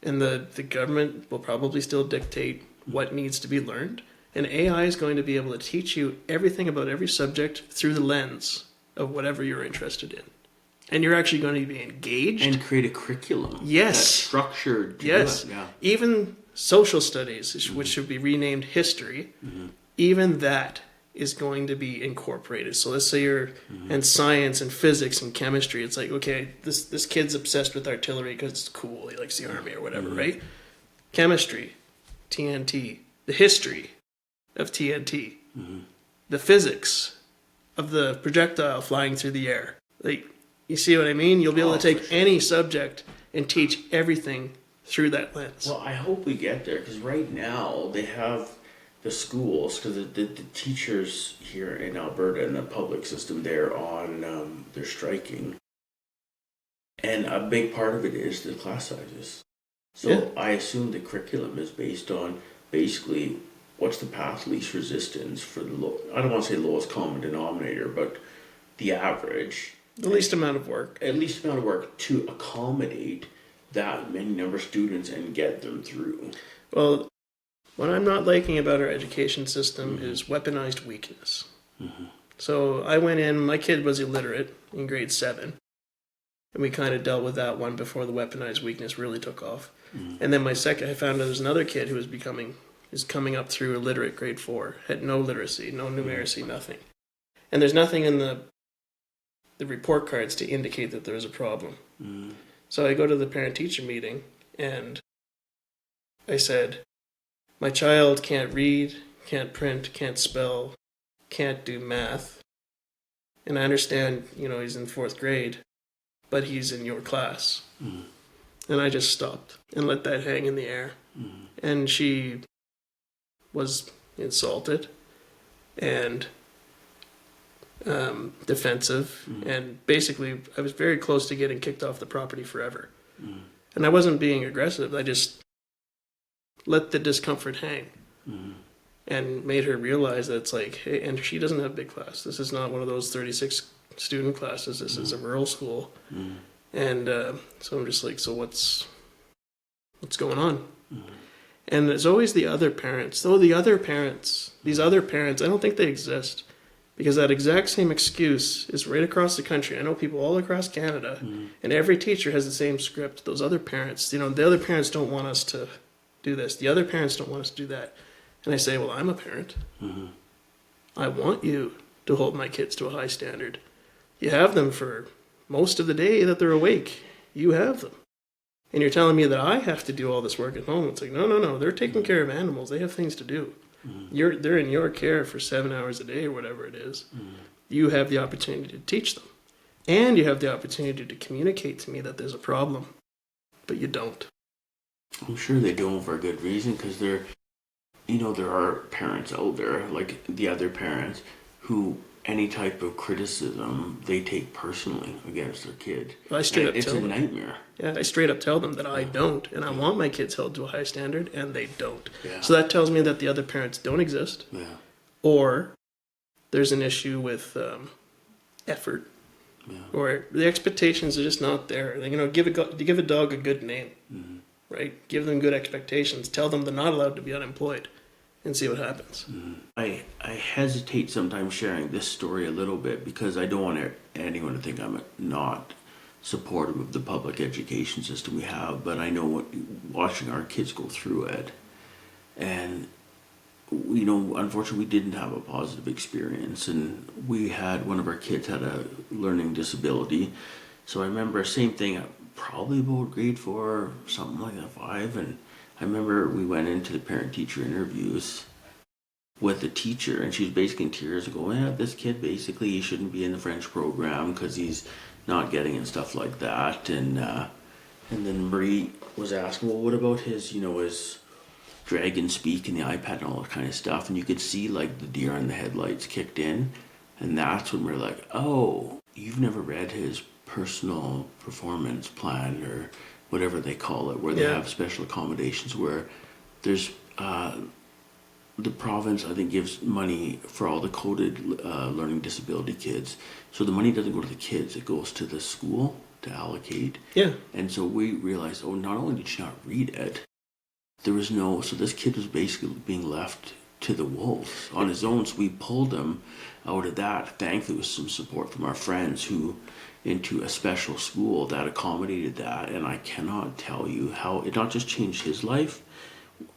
And the government will probably still dictate what needs to be learned. And AI is going to be able to teach you everything about every subject through the lens of whatever you're interested in. And you're actually going to be engaged. And create a curriculum. Yes. That's structured. Yes. Yeah. Even social studies, which should be renamed history, even that is going to be incorporated. So let's say you're in science and physics and chemistry. It's like, okay, this kid's obsessed with artillery because it's cool. He likes the army or whatever, right? Chemistry, TNT, the history of TNT, the physics of the projectile flying through the air. Like, you see what I mean? You'll be able to take any subject and teach everything through that lens. Well, I hope we get there, because right now they have the schools, because the teachers here in Alberta in the public system, they're striking. And a big part of it is the class sizes. So I assume the curriculum is based on basically what's the path least resistance for I don't want to say lowest common denominator, but the average. The least amount of work. At least amount of work to accommodate that many number of students and get them through. Well, what I'm not liking about our education system is weaponized weakness. So I went in, my kid was illiterate in grade 7. And we kind of dealt with that one before the weaponized weakness really took off. And then I found out there's another kid who is coming up through illiterate grade 4, had no literacy, no numeracy, nothing. And there's nothing in the report cards to indicate that there's a problem. So I go to the parent-teacher meeting and I said, my child can't read, can't print, can't spell, can't do math. And I understand, he's in 4th grade, but he's in your class. And I just stopped and let that hang in the air. And she was insulted and defensive. And basically, I was very close to getting kicked off the property forever. And I wasn't being aggressive. I just let the discomfort hang. And made her realize that it's like, hey, and she doesn't have a big class. This is not one of those 36 student classes. This is a rural school. And so I'm just like, so what's going on? And there's always the other parents. These other parents, I don't think they exist. Because that exact same excuse is right across the country. I know people all across Canada, and every teacher has the same script. Those other parents, the other parents don't want us to do this. The other parents don't want us to do that. And I say, well, I'm a parent. I want you to hold my kids to a high standard. You have them for most of the day that they're awake. You have them. And you're telling me that I have to do all this work at home. It's like, no. They're taking care of animals. They have things to do. They're in your care for 7 hours a day or whatever it is. You have the opportunity to teach them. And you have the opportunity to communicate to me that there's a problem. But you don't. I'm sure they don't for a good reason, because there are parents out there, like the other parents, who any type of criticism they take personally against their kid. Well, it's a nightmare. Yeah, I straight up tell them that I don't, and I want my kids held to a high standard, and they don't. Yeah. So that tells me that the other parents don't exist, or there's an issue with effort, or the expectations are just not there. Give a dog a good name, right? Give them good expectations. Tell them they're not allowed to be unemployed. And see what happens. I hesitate sometimes sharing this story a little bit, because I don't want anyone to think I'm not supportive of the public education system we have, but I know watching our kids go through it, and unfortunately we didn't have a positive experience, and we had one of our kids had a learning disability. So I remember same thing, probably about grade 4, something like that, 5, and I remember we went into the parent-teacher interviews with the teacher, and she was basically in tears going, this kid basically he shouldn't be in the French program because he's not getting and stuff like that. And then Marie was asking, well, what about his dragon speak and the iPad and all that kind of stuff? And you could see like the deer in the headlights kicked in, and that's when we're like, oh, you've never read his personal performance plan or whatever they call it, where they have special accommodations where there's the province, I think, gives money for all the coded learning disability kids. So the money doesn't go to the kids, it goes to the school to allocate. Yeah. And so we realized, not only did she not read it, so this kid was basically being left to the wolves on his own. So we pulled him out of that. Thankfully, with some support from our friends into a special school that accommodated that. And I cannot tell you how it not just changed his life.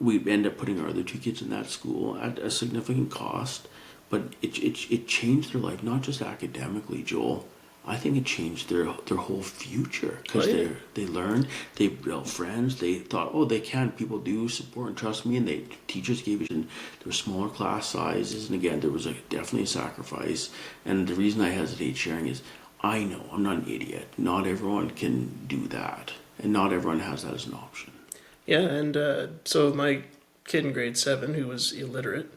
We end up putting our other 2 kids in that school at a significant cost, but it changed their life, not just academically, Joel. I think it changed their whole future because they learned, they built friends. They thought, oh, they can. People do support and trust me, and teachers gave it. And there were smaller class sizes, and again, there was definitely a sacrifice. And the reason I hesitate sharing is, I know I'm not an idiot. Not everyone can do that, and not everyone has that as an option. Yeah, and so my kid in grade 7 who was illiterate,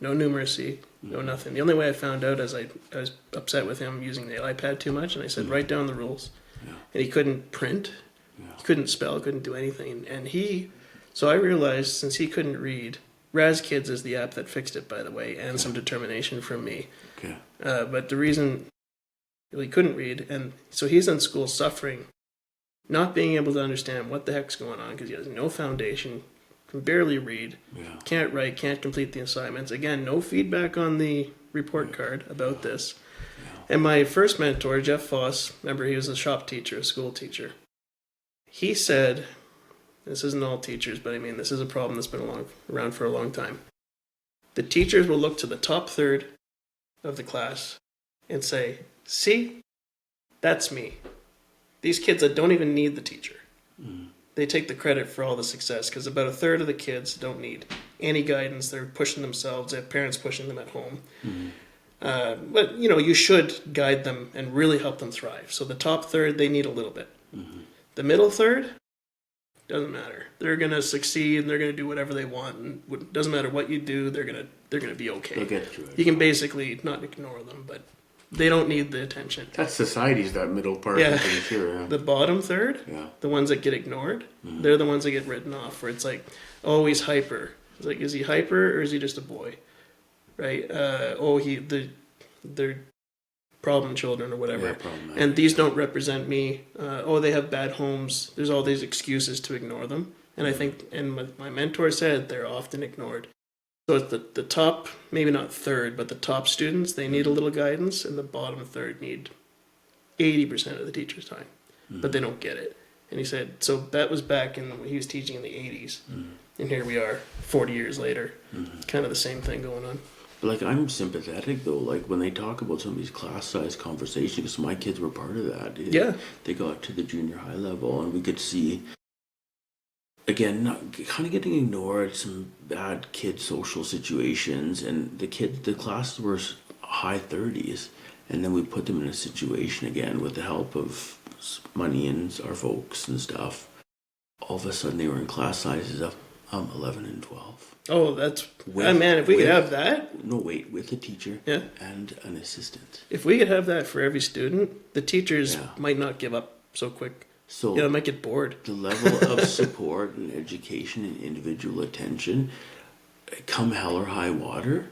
no numeracy, no nothing. The only way I found out is I was upset with him using the iPad too much, and I said, write down the rules. Yeah. And he couldn't print, Yeah. he couldn't spell, couldn't do anything. And so I realized since he couldn't read, Raz Kids is the app that fixed it, by the way, and some determination from me. Okay. But the reason he couldn't read, and so he's in school suffering, not being able to understand what the heck's going on because he has no foundation, can barely read, can't write, can't complete the assignments. Again, no feedback on the report card about this. And my first mentor, Jeff Foss, remember he was a shop teacher, a school teacher. He said, this isn't all teachers, but I mean this is a problem that's been around for a long time. The teachers will look to the top third of the class and say, see, that's me. These kids that don't even need the teacher. They take the credit for all the success because about a third of the kids don't need any guidance. They're pushing themselves. They have parents pushing them at home. But, you should guide them and really help them thrive. So the top third, they need a little bit. The middle third, doesn't matter. They're going to succeed and they're going to do whatever they want. And it doesn't matter what you do, they're going to be okay. They'll get through it. You can basically not ignore them, but they don't need the attention. That's society's that middle part. Yeah. Sure, The bottom third, the ones that get ignored, they're the ones that get written off. Where it's like, oh, he's hyper. It's like, is he hyper or is he just a boy? Right? They're problem children or whatever. And these don't represent me. They have bad homes. There's all these excuses to ignore them. And I think, and my mentor said, they're often ignored. So it's the top, maybe not third, but the top students, they need a little guidance, and the bottom third need 80% of the teacher's time, but they don't get it. And he said, so that was back when he was teaching in the 80s, and here we are 40 years later, kind of the same thing going on. Like, I'm sympathetic, though, like, when they talk about some of these class-size conversations, because my kids were part of that. They got to the junior high level, and we could see, again, kind of getting ignored, some bad kid social situations, and the classes were high 30s, and then we put them in a situation again with the help of money and our folks and stuff. All of a sudden, they were in class sizes of 11 and 12. Oh, that's... man, if we could have that... No, wait, with a teacher and an assistant. If we could have that for every student, the teachers might not give up so quick. So they might get bored. The level of support and education and individual attention, come hell or high water,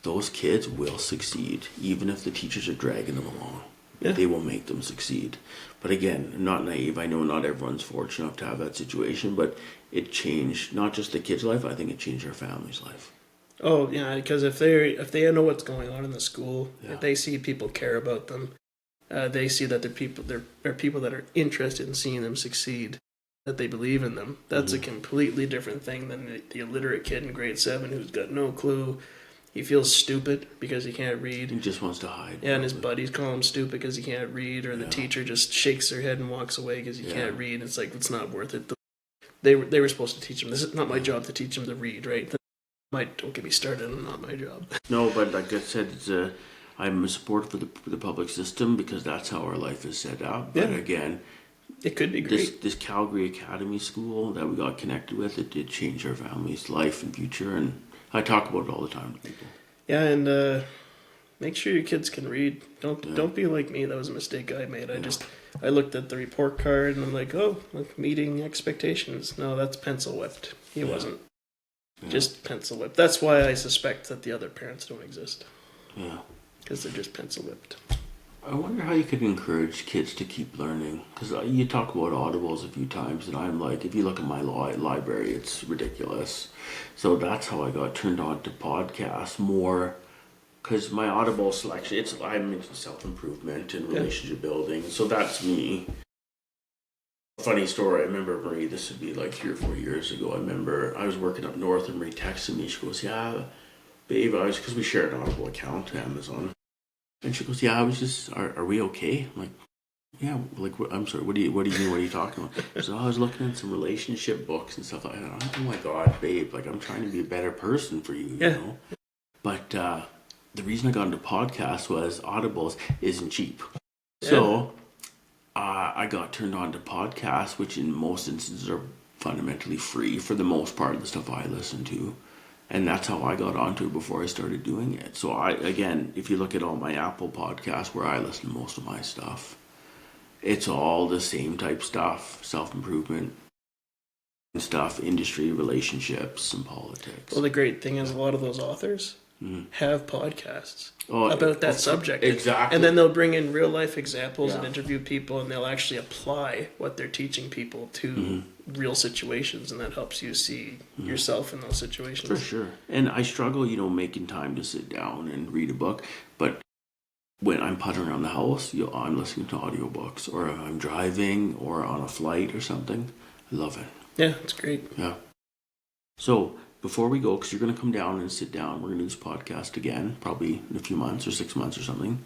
those kids will succeed, even if the teachers are dragging them along. They will make them succeed. But again, I'm not naive. I know not everyone's fortunate enough to have that situation, but it changed not just the kid's life, I think it changed our family's life. Oh, yeah, because if they know what's going on in the school, if they see people care about them, they see that there are people that are interested in seeing them succeed, that they believe in them. That's a completely different thing than the illiterate kid in grade 7 who's got no clue. He feels stupid because he can't read. He just wants to hide. Yeah, and his buddies call him stupid because he can't read, or the teacher just shakes their head and walks away because he can't read. It's like, it's not worth it. They were supposed to teach him. This is not my job to teach him to read, right? Don't get me started. Not my job. No, but like I said, I'm a supporter for the public system because that's how our life is set up. But again, it could be great. This Calgary Academy school that we got connected with, it did change our family's life and future, and I talk about it all the time to people. Yeah, and make sure your kids can read. Don't be like me. That was a mistake I made. I looked at the report card and I'm like, meeting expectations. No, that's pencil whipped. He wasn't. Just pencil whipped. That's why I suspect that the other parents don't exist. Yeah. Because they're just pencil whipped. I wonder how you could encourage kids to keep learning. Because you talk about audibles a few times, and I'm like, if you look at my library, it's ridiculous. So that's how I got turned on to podcasts more. Because my audible selection, I'm into self-improvement and relationship building. So that's me. Funny story, I remember Marie, this would be like 3 or 4 years ago. I remember I was working up north and Marie texted me. She goes, babe, I was, because we share an Audible account to Amazon. And she goes, yeah, I was just, are we okay? I'm like, yeah, like, I'm sorry, what do you mean, what are you talking about? She said, oh, I was looking at some relationship books and stuff like that. I'm like, oh my God, babe, like, I'm trying to be a better person for you, you know? But the reason I got into podcasts was Audibles isn't cheap. So I got turned on to podcasts, which in most instances are fundamentally free for the most part of the stuff I listen to. And that's how I got onto it before I started doing it. So again, if you look at all my Apple podcasts where I listen to most of my stuff, it's all the same type stuff, self-improvement stuff, industry, relationships, and politics. Well, the great thing is a lot of those authors have podcasts about that subject. Exactly. And then they'll bring in real life examples and interview people, and they'll actually apply what they're teaching people to real situations, and that helps you see yourself in those situations. For sure. And I struggle, making time to sit down and read a book, but when I'm puttering around the house, I'm listening to audiobooks, or I'm driving or on a flight or something. I love it. Yeah, it's great. Yeah. So before we go, because you're going to come down and sit down, we're going to do this podcast again, probably in a few months or 6 months or something.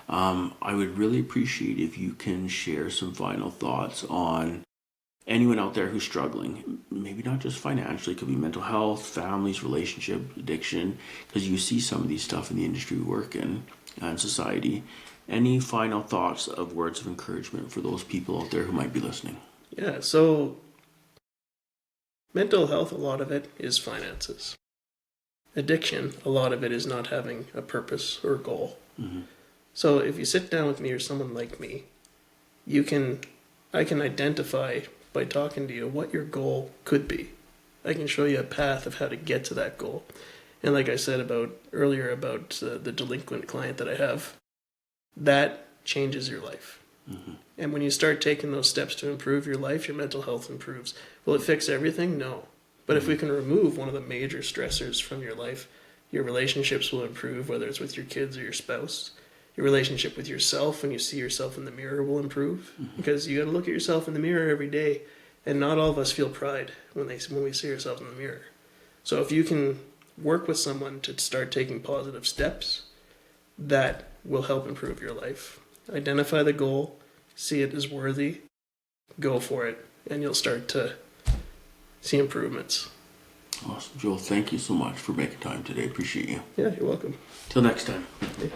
I would really appreciate if you can share some final thoughts on anyone out there who's struggling, maybe not just financially, it could be mental health, families, relationship, addiction, because you see some of these stuff in the industry we work in and society. Any final thoughts of words of encouragement for those people out there who might be listening? Yeah, so mental health, a lot of it is finances. Addiction, a lot of it is not having a purpose or a goal. So if you sit down with me or someone like me, I can identify by talking to you what your goal could be. I can show you a path of how to get to that goal. And like I said earlier about the delinquent client that I have, that changes your life. And when you start taking those steps to improve your life, your mental health improves. Will it fix everything? No. But if we can remove one of the major stressors from your life, your relationships will improve, whether it's with your kids or your spouse. Your relationship with yourself, when you see yourself in the mirror, will improve. Because you got to look at yourself in the mirror every day. And not all of us feel pride when we see ourselves in the mirror. So if you can work with someone to start taking positive steps, that will help improve your life. Identify the goal, see it as worthy, go for it, and you'll start to see improvements. Awesome. Joel, thank you so much for making time today. Appreciate you. Yeah, you're welcome. Till next time. Yeah.